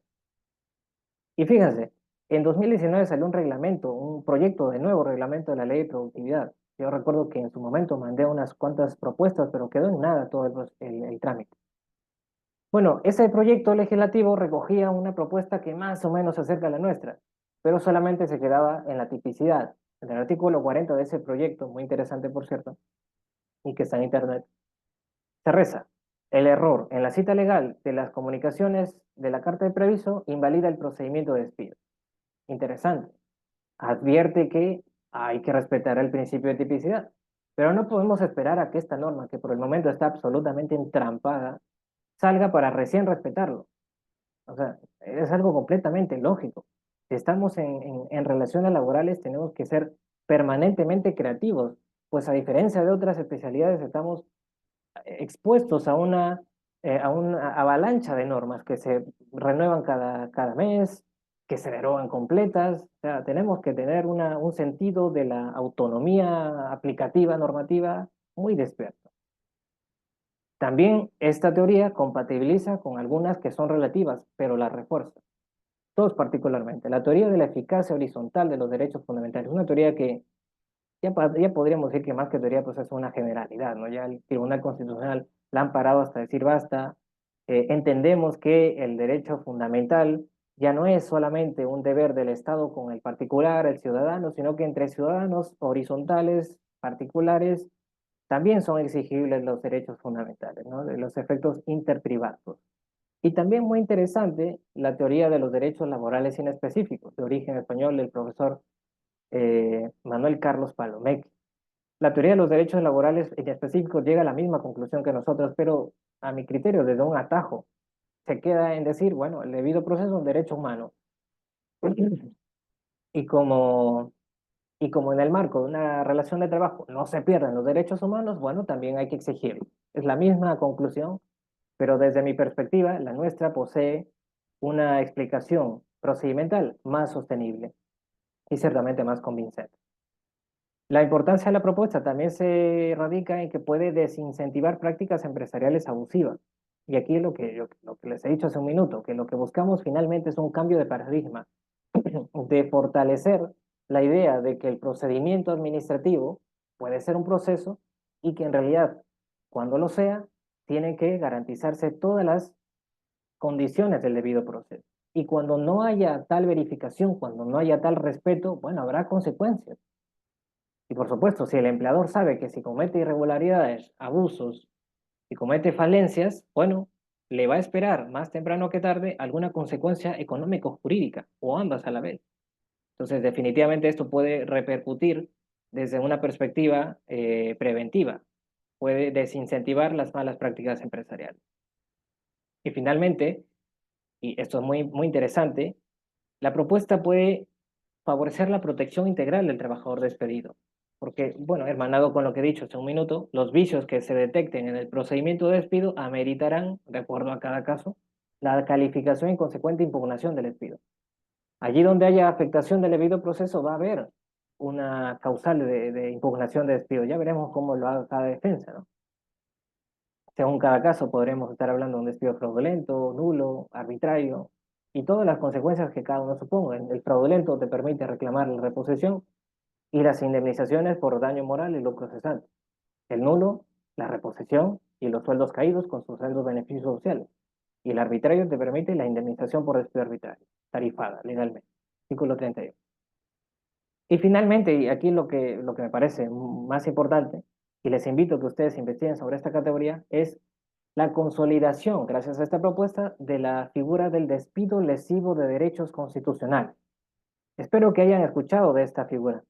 Y fíjense, en 2019 salió un reglamento, un proyecto de nuevo reglamento de la ley de productividad. Yo recuerdo que en su momento mandé unas cuantas propuestas, pero quedó en nada todo el trámite. Bueno, ese proyecto legislativo recogía una propuesta que más o menos se acerca a la nuestra, pero solamente se quedaba en la tipicidad. En el artículo 40 de ese proyecto, muy interesante por cierto, y que está en internet, se reza: el error en la cita legal de las comunicaciones de la carta de previso invalida el procedimiento de despido. Interesante. Advierte que hay que respetar el principio de tipicidad, pero no podemos esperar a que esta norma, que por el momento está absolutamente entrampada, salga para recién respetarlo. O sea, es algo completamente lógico. Si estamos en relaciones laborales, tenemos que ser permanentemente creativos, pues a diferencia de otras especialidades, estamos expuestos a una avalancha de normas que se renuevan cada mes, que se derogan completas. O sea, tenemos que tener un sentido de la autonomía aplicativa, normativa, muy despierto. También esta teoría compatibiliza con algunas que son relativas, pero las refuerza. Dos particularmente. La teoría de la eficacia horizontal de los derechos fundamentales. Una teoría que ya podríamos decir que más que teoría, pues es una generalidad, ¿no? Ya el Tribunal Constitucional la han parado hasta decir basta. Entendemos que el derecho fundamental ya no es solamente un deber del Estado con el particular, el ciudadano, sino que entre ciudadanos horizontales, particulares, también son exigibles los derechos fundamentales, ¿no? De los efectos interprivados. Y también muy interesante la teoría de los derechos laborales inespecíficos, de origen español del profesor Manuel Carlos Palomeque. La teoría de los derechos laborales en específico llega a la misma conclusión que nosotros, pero a mi criterio, desde un atajo, se queda en decir, bueno, el debido proceso es un derecho humano. Y como, y como en el marco de una relación de trabajo no se pierden los derechos humanos, bueno, también hay que exigirlo. Es la misma conclusión, pero desde mi perspectiva, la nuestra posee una explicación procedimental más sostenible y ciertamente más convincente. La importancia de la propuesta también se radica en que puede desincentivar prácticas empresariales abusivas. Y aquí es lo que les he dicho hace un minuto, que lo que buscamos finalmente es un cambio de paradigma, de fortalecer la idea de que el procedimiento administrativo puede ser un proceso y que en realidad, cuando lo sea, tienen que garantizarse todas las condiciones del debido proceso. Y cuando no haya tal verificación, cuando no haya tal respeto, bueno, habrá consecuencias. Y por supuesto, si el empleador sabe que si comete irregularidades, abusos, si comete falencias, bueno, le va a esperar más temprano que tarde alguna consecuencia económico-jurídica o ambas a la vez. Entonces, definitivamente esto puede repercutir desde una perspectiva preventiva, puede desincentivar las malas prácticas empresariales. Y finalmente, y esto es muy, muy interesante, la propuesta puede favorecer la protección integral del trabajador despedido. Porque, bueno, hermanado con lo que he dicho hace un minuto, los vicios que se detecten en el procedimiento de despido ameritarán, de acuerdo a cada caso, la calificación y consecuente impugnación del despido. Allí donde haya afectación del debido proceso va a haber una causal de impugnación de despido. Ya veremos cómo lo haga cada defensa, ¿no? Según cada caso podremos estar hablando de un despido fraudulento, nulo, arbitrario, y todas las consecuencias que cada uno suponga. El fraudulento te permite reclamar la reposición, y las indemnizaciones por daño moral y lucro cesante. El nulo, la reposición y los sueldos caídos con sus saldos beneficios sociales. Y el arbitrario te permite la indemnización por despido arbitrario, tarifada legalmente. Artículo 31. Y finalmente, y aquí lo que me parece más importante, y les invito a que ustedes investiguen sobre esta categoría, es la consolidación, gracias a esta propuesta, de la figura del despido lesivo de derechos constitucionales. Espero que hayan escuchado de esta figura.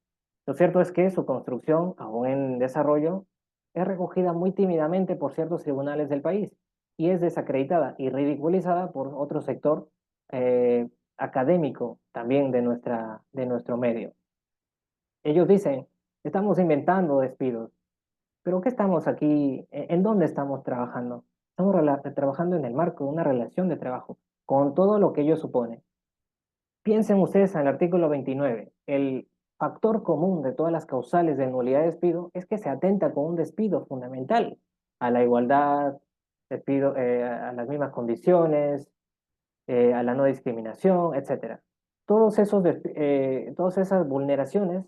Lo cierto es que su construcción, aún en desarrollo, es recogida muy tímidamente por ciertos tribunales del país y es desacreditada y ridiculizada por otro sector académico también de nuestro medio. Ellos dicen, estamos inventando despidos, pero ¿qué estamos aquí? ¿En dónde estamos trabajando? Estamos trabajando en el marco de una relación de trabajo, con todo lo que ello supone. Piensen ustedes en el artículo 29. El factor común de todas las causales de nulidad de despido es que se atenta con un despido fundamental a la igualdad, despido, a las mismas condiciones, a la no discriminación, etcétera. Todas esas vulneraciones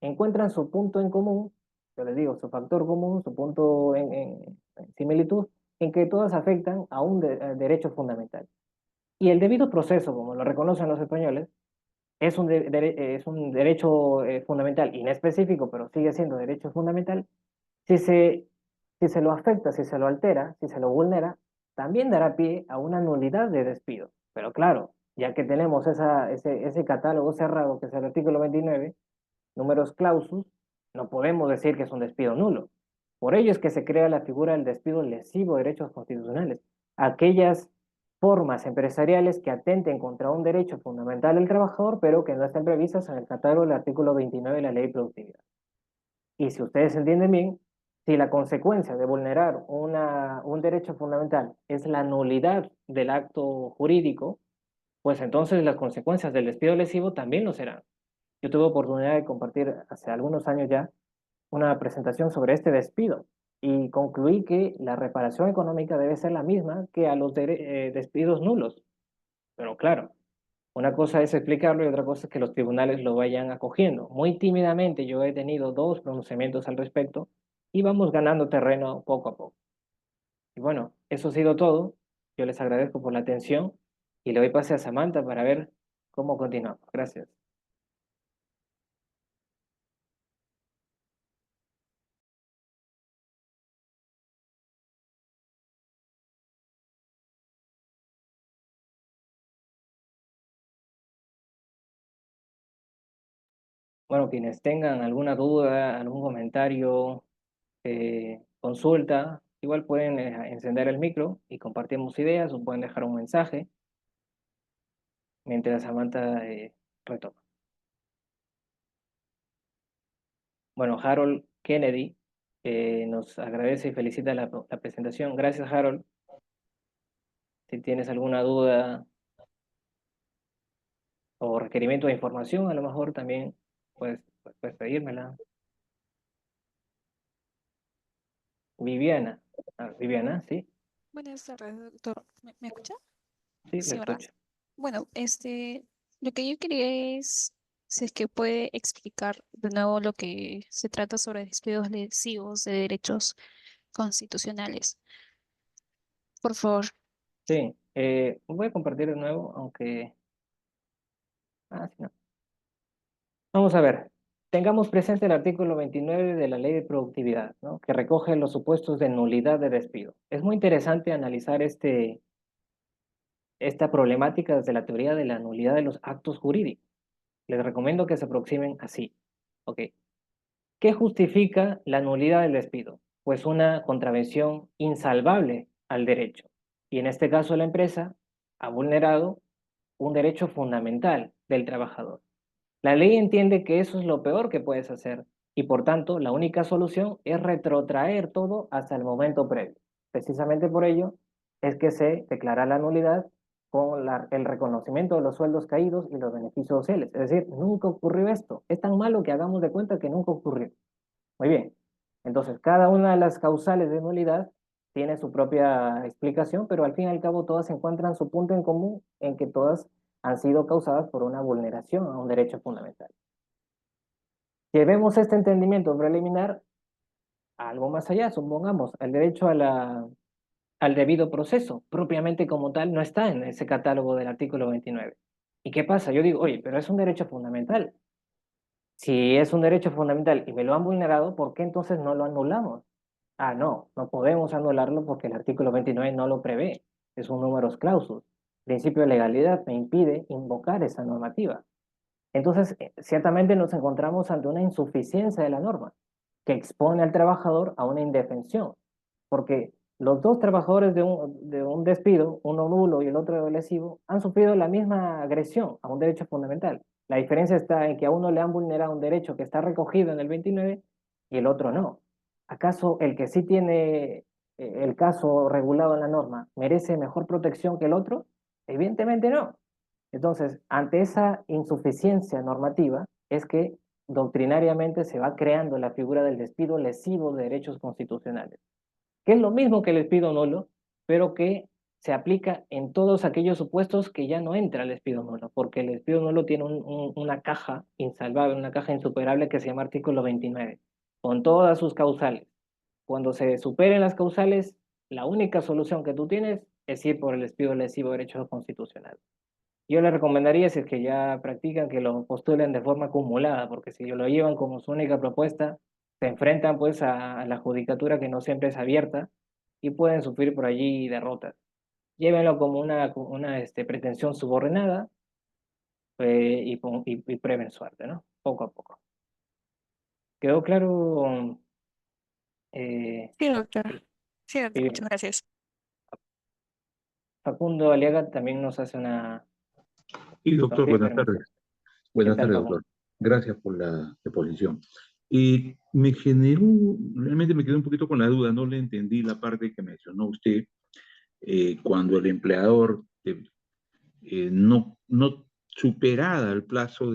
encuentran su punto en común, yo les digo, su factor común, su punto en similitud, en que todas afectan a un derecho fundamental. Y el debido proceso, como lo reconocen los españoles, es un derecho fundamental, inespecífico, pero sigue siendo derecho fundamental. Si se, si se lo afecta, si se lo altera, si se lo vulnera, también dará pie a una nulidad de despido. Pero claro, ya que tenemos ese catálogo cerrado, que es el artículo 29, números clausus, no podemos decir que es un despido nulo. Por ello es que se crea la figura del despido lesivo de derechos constitucionales. Aquellas formas empresariales que atenten contra un derecho fundamental del trabajador, pero que no estén previstas en el catálogo del artículo 29 de la Ley de Productividad. Y si ustedes entienden bien, si la consecuencia de vulnerar un derecho fundamental es la nulidad del acto jurídico, pues entonces las consecuencias del despido lesivo también lo serán. Yo tuve oportunidad de compartir hace algunos años ya una presentación sobre este despido y concluí que la reparación económica debe ser la misma que a los despidos nulos. Pero claro, una cosa es explicarlo y otra cosa es que los tribunales lo vayan acogiendo. Muy tímidamente yo he tenido dos pronunciamientos al respecto y vamos ganando terreno poco a poco. Y bueno, eso ha sido todo. Yo les agradezco por la atención y le doy pase a Samantha para ver cómo continuamos. Gracias. Bueno, quienes tengan alguna duda, algún comentario, consulta, igual pueden encender el micro y compartimos ideas o pueden dejar un mensaje mientras Samantha retoma. Bueno, Harold Kennedy nos agradece y felicita la presentación. Gracias, Harold. Si tienes alguna duda o requerimiento de información, a lo mejor también puedes pedírmela. Viviana. Viviana, ¿sí? Buenas tardes, doctor. ¿Me escucha? Sí, le Sí, ¿verdad? escucho. Bueno, lo que yo quería es si es que puede explicar de nuevo lo que se trata sobre despidos lesivos de derechos constitucionales. Por favor. Sí, voy a compartir de nuevo, aunque... sí, no. Vamos a ver, tengamos presente el artículo 29 de la Ley de Productividad, ¿no? Que recoge los supuestos de nulidad de despido. Es muy interesante analizar esta problemática desde la teoría de la nulidad de los actos jurídicos. Les recomiendo que se aproximen así. ¿Ok? ¿Qué justifica la nulidad del despido? Pues una contravención insalvable al derecho. Y en este caso la empresa ha vulnerado un derecho fundamental del trabajador. La ley entiende que eso es lo peor que puedes hacer y por tanto la única solución es retrotraer todo hasta el momento previo. Precisamente por ello es que se declara la nulidad con el reconocimiento de los sueldos caídos y los beneficios sociales. Es decir, nunca ocurrió esto. Es tan malo que hagamos de cuenta que nunca ocurrió. Muy bien. Entonces, cada una de las causales de nulidad tiene su propia explicación, pero al fin y al cabo todas encuentran su punto en común en que todas han sido causadas por una vulneración a un derecho fundamental. Llevemos este entendimiento preliminar a algo más allá, supongamos, el derecho al debido proceso, propiamente como tal, no está en ese catálogo del artículo 29. ¿Y qué pasa? Yo digo, oye, pero es un derecho fundamental. Si es un derecho fundamental y me lo han vulnerado, ¿por qué entonces no lo anulamos? Ah, no, no podemos anularlo porque el artículo 29 no lo prevé. Es un numerus clausus. El principio de legalidad me impide invocar esa normativa. Entonces, ciertamente nos encontramos ante una insuficiencia de la norma que expone al trabajador a una indefensión, porque los dos trabajadores de un despido, uno nulo y el otro lesivo, han sufrido la misma agresión a un derecho fundamental. La diferencia está en que a uno le han vulnerado un derecho que está recogido en el 29 y el otro no. ¿Acaso el que sí tiene el caso regulado en la norma merece mejor protección que el otro? Evidentemente no. Entonces, ante esa insuficiencia normativa, es que doctrinariamente se va creando la figura del despido lesivo de derechos constitucionales, que es lo mismo que el despido nulo, pero que se aplica en todos aquellos supuestos que ya no entra el despido nulo, porque el despido nulo tiene una caja insalvable, una caja insuperable que se llama artículo 29, con todas sus causales. Cuando se superen las causales, la única solución que tú tienes es ir por el despido lesivo de derechos constitucionales. Yo les recomendaría, si es que ya practican, que lo postulen de forma acumulada, porque si lo llevan como su única propuesta, se enfrentan pues a la judicatura que no siempre es abierta y pueden sufrir por allí derrotas. Llévenlo como una pretensión subordinada y prueben suerte, ¿no? Poco a poco. ¿Quedó claro? Eh, Sí, doctor. Sí, doctor, y muchas gracias. Facundo Aliaga también nos hace una... Y nos doctor, pide buenas permiso. tardes. ¿Qué Buenas tal, tardes, Facundo? doctor. Gracias por la exposición. Y me generó, realmente me quedé un poquito con la duda, no le entendí la parte que mencionó usted, cuando el empleador, no superada el plazo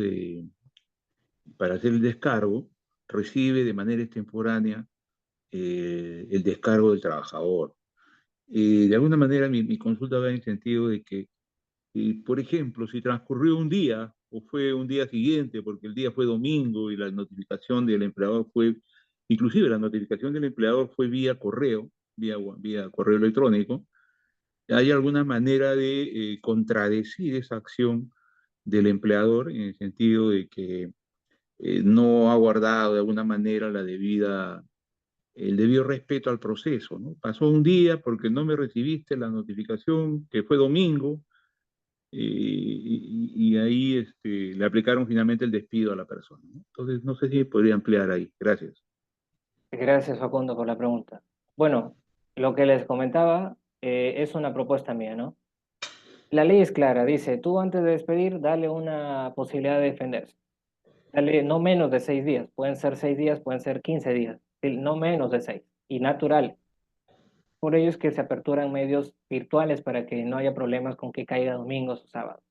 para hacer el descargo, recibe de manera extemporánea el descargo del trabajador. De alguna manera mi consulta va en el sentido de que, por ejemplo, si transcurrió un día o fue un día siguiente, porque el día fue domingo y la notificación del empleador fue, inclusive la notificación del empleador fue vía correo, vía correo electrónico, ¿hay alguna manera de contradecir esa acción del empleador en el sentido de que no ha guardado de alguna manera el debido respeto al proceso, ¿no? Pasó un día porque no me recibiste la notificación, que fue domingo, y ahí le aplicaron finalmente el despido a la persona, ¿no? Entonces, no sé si podría ampliar ahí. Gracias. Gracias, Facundo, por la pregunta. Bueno, lo que les comentaba es una propuesta mía, ¿no? La ley es clara, dice, tú antes de despedir, dale una posibilidad de defenderse. Dale no menos de 6 días, pueden ser 6 días, pueden ser 15 días, no menos de 6, y natural. Por ello es que se aperturan medios virtuales para que no haya problemas con que caiga domingos o sábados.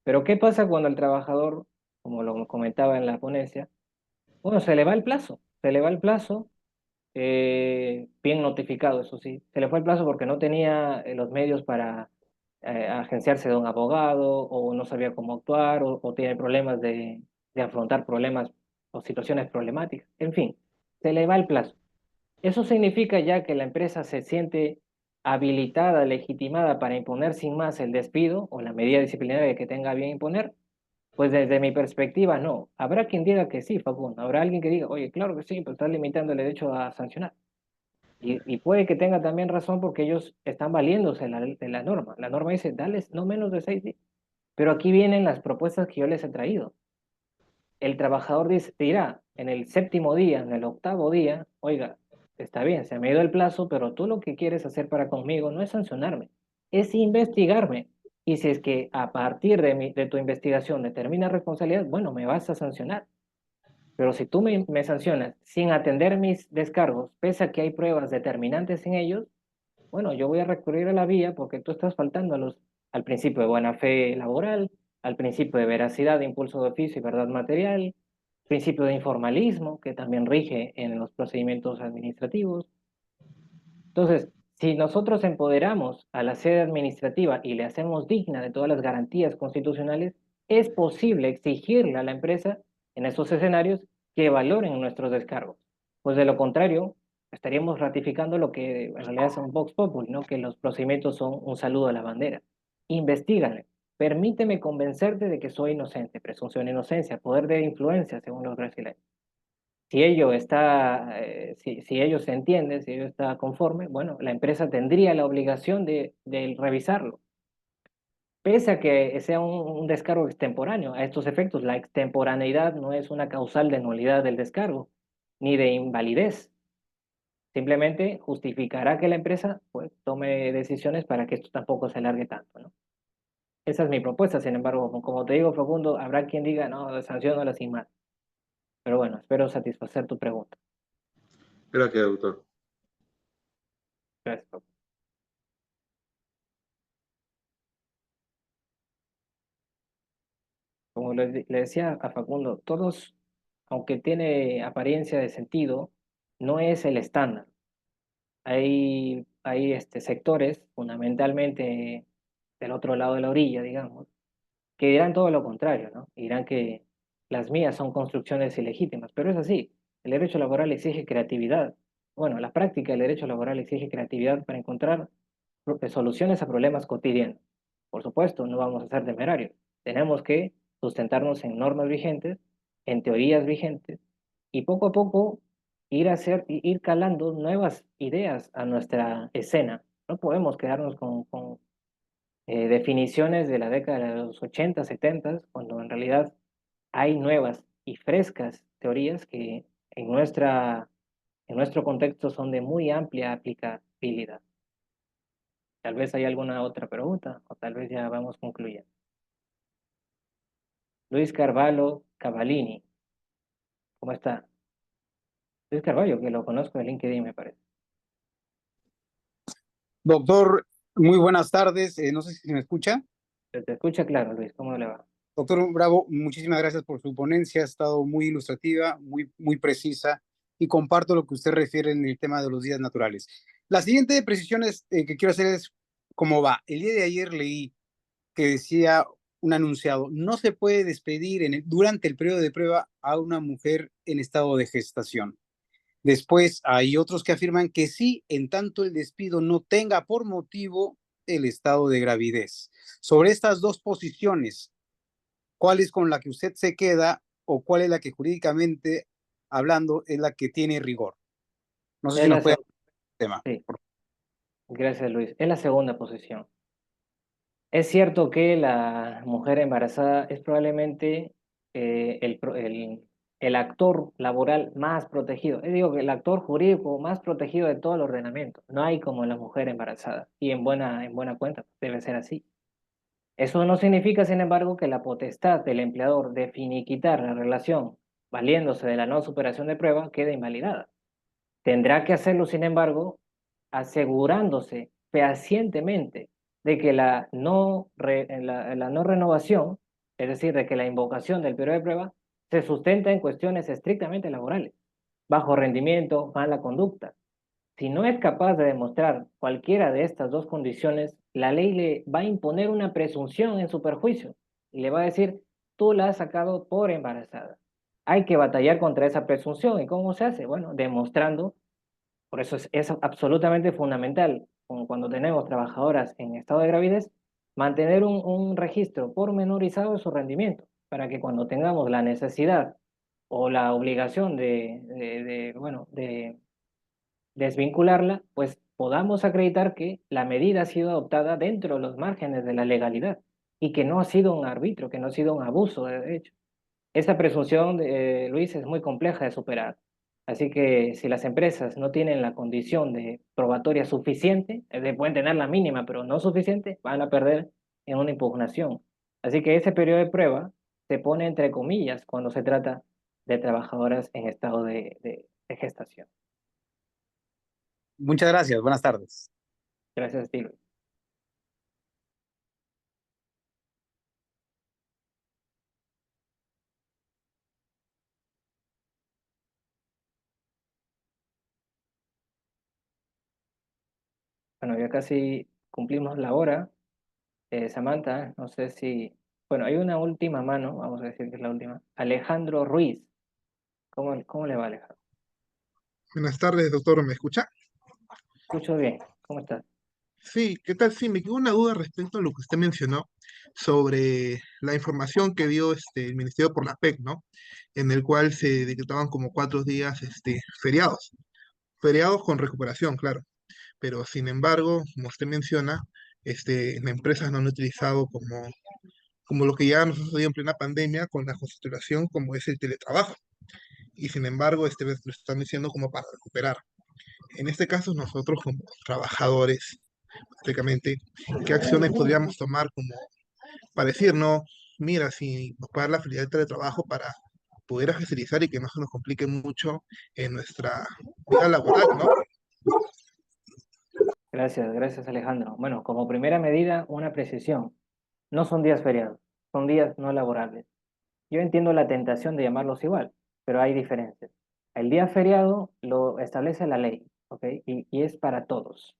Pero ¿qué pasa cuando el trabajador, como lo comentaba en la ponencia, bueno, se le va el plazo, se le va el plazo, bien notificado, eso sí. Se le fue el plazo porque no tenía los medios para agenciarse de un abogado o no sabía cómo actuar o tiene problemas de afrontar problemas o situaciones problemáticas. En fin, se le va el plazo. Eso significa ya que la empresa se siente habilitada, legitimada para imponer sin más el despido o la medida disciplinaria que tenga bien imponer. Pues desde mi perspectiva, no. Habrá quien diga que sí, Facundo. Habrá alguien que diga, oye, claro que sí, pero estás limitando el derecho a sancionar. Y puede que tenga también razón porque ellos están valiéndose de la norma. La norma dice, dale no menos de 6 días. Pero aquí vienen las propuestas que yo les he traído. El trabajador dirá, en el séptimo día, en el octavo día, oiga, está bien, se me ha ido el plazo, pero tú lo que quieres hacer para conmigo no es sancionarme, es investigarme. Y si es que a partir de tu investigación determina responsabilidad, bueno, me vas a sancionar. Pero si tú me sancionas sin atender mis descargos, pese a que hay pruebas determinantes en ellos, bueno, yo voy a recurrir a la vía porque tú estás faltando al principio de buena fe laboral, al principio de veracidad, de impulso de oficio y verdad material, principio de informalismo, que también rige en los procedimientos administrativos. Entonces, si nosotros empoderamos a la sede administrativa y le hacemos digna de todas las garantías constitucionales, es posible exigirle a la empresa en esos escenarios que valoren nuestros descargos. Pues de lo contrario, estaríamos ratificando lo que en realidad es un Vox Populi, ¿no? Que los procedimientos son un saludo a la bandera. Investígale. Permíteme convencerte de que soy inocente, presunción de inocencia, poder de influencia, según los brasileños. Si ello está, si ello se entiende, si ello está conforme, bueno, la empresa tendría la obligación de revisarlo. Pese a que sea un descargo extemporáneo, a estos efectos, la extemporaneidad no es una causal de nulidad del descargo, ni de invalidez. Simplemente justificará que la empresa pues, tome decisiones para que esto tampoco se alargue tanto, ¿no? Esa es mi propuesta, sin embargo, como te digo, Facundo, habrá quien diga, no, sanciono sin más. Pero bueno, espero satisfacer tu pregunta. Gracias, doctor. Gracias, Facundo. Como le decía a Facundo, todos, aunque tiene apariencia de sentido, no es el estándar. Hay sectores, fundamentalmente del otro lado de la orilla, digamos, que dirán todo lo contrario, ¿no? Dirán que las mías son construcciones ilegítimas, pero es así. El derecho laboral exige creatividad. Bueno, la práctica del derecho laboral exige creatividad para encontrar soluciones a problemas cotidianos. Por supuesto, no vamos a ser temerarios. Tenemos que sustentarnos en normas vigentes, en teorías vigentes, y poco a poco ir calando nuevas ideas a nuestra escena. No podemos quedarnos con definiciones de la década de los 80, 70, cuando en realidad hay nuevas y frescas teorías que en nuestro contexto son de muy amplia aplicabilidad. Tal vez hay alguna otra pregunta o tal vez ya vamos concluyendo. Luis Carvalho Cavallini, ¿cómo está? Luis Carvalho, que lo conozco de LinkedIn, me parece. Doctor, muy buenas tardes. No sé si me escucha. Se te escucha claro, Luis, ¿cómo le va? Doctor Bravo, muchísimas gracias por su ponencia. Ha estado muy ilustrativa, muy precisa y comparto lo que usted refiere en el tema de los días naturales. La siguiente precisión que quiero hacer es cómo va. El día de ayer leí que decía un anunciado, no se puede despedir durante el periodo de prueba a una mujer en estado de gestación. Después hay otros que afirman que sí, en tanto el despido no tenga por motivo el estado de gravidez. Sobre estas dos posiciones, ¿cuál es con la que usted se queda o cuál es la que jurídicamente hablando es la que tiene rigor? No sé Es si la nos puede seg- hablar del tema. sí, gracias, Luis. Es la segunda posición. Es cierto que la mujer embarazada es probablemente el actor laboral más protegido. Digo que el actor jurídico más protegido de todo el ordenamiento. No hay como la mujer embarazada. Y en buena cuenta debe ser así. Eso no significa, sin embargo, que la potestad del empleador de finiquitar la relación valiéndose de la no superación de prueba quede invalidada. Tendrá que hacerlo, sin embargo, asegurándose fehacientemente de que la no renovación, es decir, de que la invocación del periodo de prueba, se sustenta en cuestiones estrictamente laborales, bajo rendimiento, mala conducta. Si no es capaz de demostrar cualquiera de estas dos condiciones, la ley le va a imponer una presunción en su perjuicio y le va a decir, tú la has sacado por embarazada. Hay que batallar contra esa presunción. ¿Y cómo se hace? Bueno, demostrando, por eso es absolutamente fundamental, como cuando tenemos trabajadoras en estado de gravidez, mantener un registro pormenorizado de su rendimiento, para que cuando tengamos la necesidad o la obligación bueno, de desvincularla, pues podamos acreditar que la medida ha sido adoptada dentro de los márgenes de la legalidad y que no ha sido un arbitrio, que no ha sido un abuso de derecho. Esa presunción, Luis, es muy compleja de superar. Así que si las empresas no tienen la condición de probatoria suficiente, pueden tener la mínima, pero no suficiente, van a perder en una impugnación. Así que ese periodo de prueba se pone entre comillas cuando se trata de trabajadoras en estado de gestación. Muchas gracias. Buenas tardes. Gracias a ti, Luis. Bueno, ya casi cumplimos la hora. Samantha, no sé si... Bueno, hay una última mano, vamos a decir que es la última. Alejandro Ruiz, ¿Cómo le va, Alejandro? Buenas tardes, doctor, ¿me escucha? Escucho bien. ¿Cómo estás? Sí, ¿qué tal? Sí, me quedó una duda respecto a lo que usted mencionó sobre la información que dio el Ministerio por la PEC, ¿no? En el cual se decretaban como 4 días feriados, feriados con recuperación, claro. Pero sin embargo, como usted menciona, las empresas no han utilizado como lo que ya nos ha sucedido en plena pandemia con la constitución, como es el teletrabajo. Y sin embargo, lo están diciendo como para recuperar. En este caso, nosotros como trabajadores, prácticamente, ¿qué acciones podríamos tomar como para decir, no, mira, si nos puede dar la facilidad de teletrabajo para poder agilizar y que no se nos complique mucho en nuestra vida laboral, ¿no? Gracias, Alejandro. Bueno, como primera medida, una precisión. No son días feriados, son días no laborables. Yo entiendo la tentación de llamarlos igual, pero hay diferencias. El día feriado lo establece la ley, ¿ok? Y es para todos.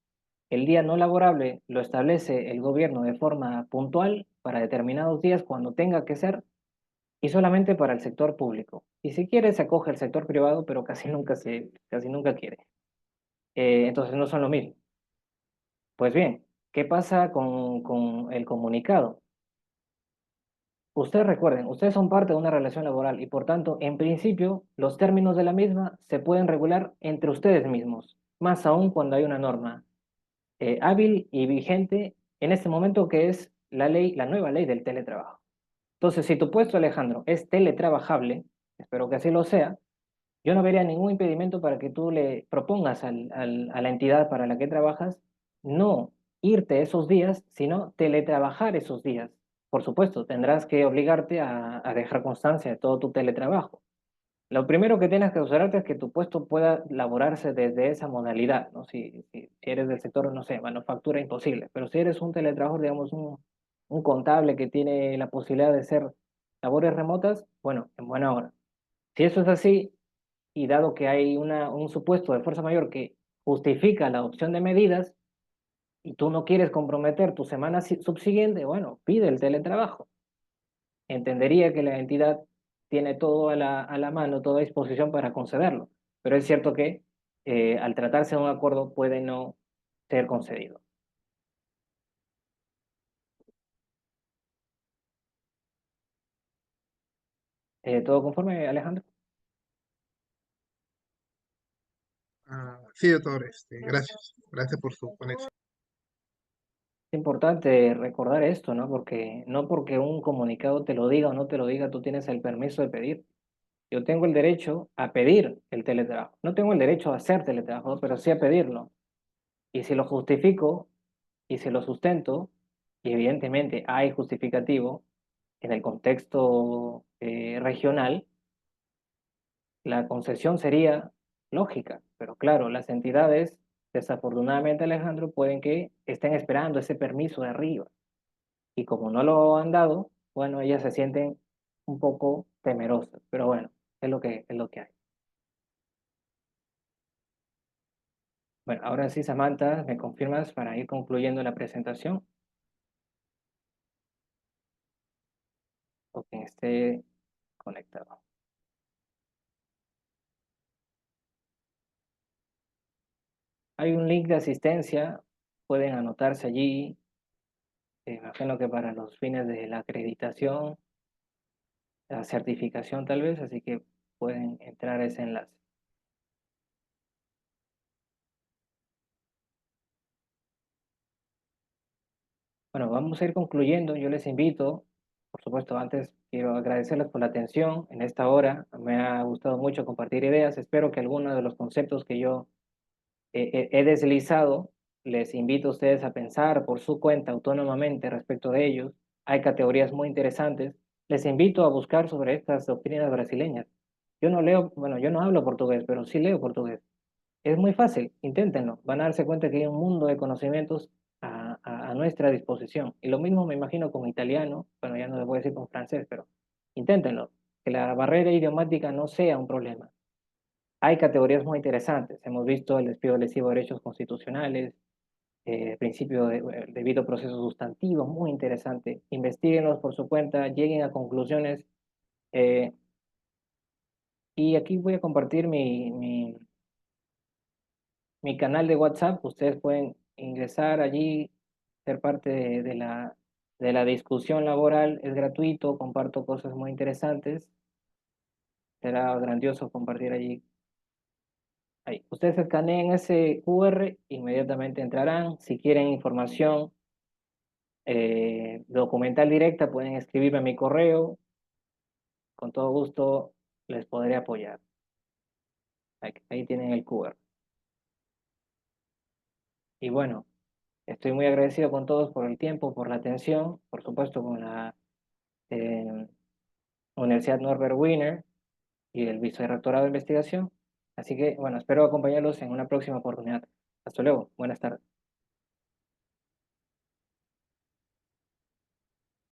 El día no laborable lo establece el gobierno de forma puntual para determinados días cuando tenga que ser y solamente para el sector público. Y si quiere se acoge el sector privado, pero casi nunca quiere. Entonces no son lo mismo. Pues bien, ¿qué pasa con el comunicado? Ustedes recuerden, ustedes son parte de una relación laboral y por tanto, en principio, los términos de la misma se pueden regular entre ustedes mismos, más aún cuando hay una norma hábil y vigente en este momento que es la ley, la nueva ley del teletrabajo. Entonces, si tu puesto, Alejandro, es teletrabajable, espero que así lo sea, yo no vería ningún impedimento para que tú le propongas a la entidad para la que trabajas no irte esos días, sino teletrabajar esos días. Por supuesto, tendrás que obligarte a dejar constancia de todo tu teletrabajo. Lo primero que tienes que asegurarte es que tu puesto pueda laborarse desde esa modalidad, ¿no? Si eres del sector, no sé, manufactura, imposible, pero si eres un teletrabajador, digamos, un contable que tiene la posibilidad de hacer labores remotas, bueno, en buena hora. Si eso es así, y dado que hay un supuesto de fuerza mayor que justifica la adopción de medidas y tú no quieres comprometer tu semana subsiguiente, bueno, pide el teletrabajo. Entendería que la entidad tiene todo a la mano, toda disposición para concederlo, pero es cierto que al tratarse de un acuerdo puede no ser concedido. ¿Todo conforme, Alejandro? Sí, doctor, gracias. Gracias por su conexión. Es importante recordar esto, ¿no? Porque no porque un comunicado te lo diga o no te lo diga, tú tienes el permiso de pedir. Yo tengo el derecho a pedir el teletrabajo. No tengo el derecho a hacer teletrabajo, pero sí a pedirlo. Y si lo justifico y si lo sustento, y evidentemente hay justificativo en el contexto regional, la concesión sería lógica. Pero claro, las entidades, desafortunadamente, Alejandro, pueden que estén esperando ese permiso de arriba. Y como no lo han dado, bueno, ellas se sienten un poco temerosas. Pero bueno, es lo que hay. Bueno, ahora sí, Samantha, ¿me confirmas para ir concluyendo la presentación? O quien esté conectado. Hay un link de asistencia, pueden anotarse allí. Imagino que para los fines de la acreditación, la certificación tal vez, así que pueden entrar a ese enlace. Bueno, vamos a ir concluyendo. Yo les invito, por supuesto, antes quiero agradecerles por la atención en esta hora. Me ha gustado mucho compartir ideas. Espero que algunos de los conceptos que yo he deslizado, les invito a ustedes a pensar por su cuenta autónomamente respecto de ellos. Hay categorías muy interesantes. Les invito a buscar sobre estas doctrinas brasileñas. Yo no leo, bueno, yo no hablo portugués, pero sí leo portugués. Es muy fácil, inténtenlo. Van a darse cuenta que hay un mundo de conocimientos a nuestra disposición. Y lo mismo me imagino con italiano, bueno, ya no les voy a decir con francés, pero inténtenlo. Que la barrera idiomática no sea un problema. Hay categorías muy interesantes. Hemos visto el despido lesivo de derechos constitucionales, principio de debido proceso sustantivo, muy interesante. Investíguenlos por su cuenta, lleguen a conclusiones. Y aquí voy a compartir mi canal de WhatsApp. Ustedes pueden ingresar allí, ser parte de la discusión laboral. Es gratuito, comparto cosas muy interesantes. Será grandioso compartir allí. Ahí. Ustedes escaneen ese QR, inmediatamente entrarán. Si quieren información documental directa, pueden escribirme a mi correo. Con todo gusto les podré apoyar. Ahí tienen el QR. Y bueno, estoy muy agradecido con todos por el tiempo, por la atención, por supuesto con la eh, Universidad Norbert Wiener y el Vicerrectorado de Investigación. Así que, bueno, espero acompañarlos en una próxima oportunidad. Hasta luego, buenas tardes.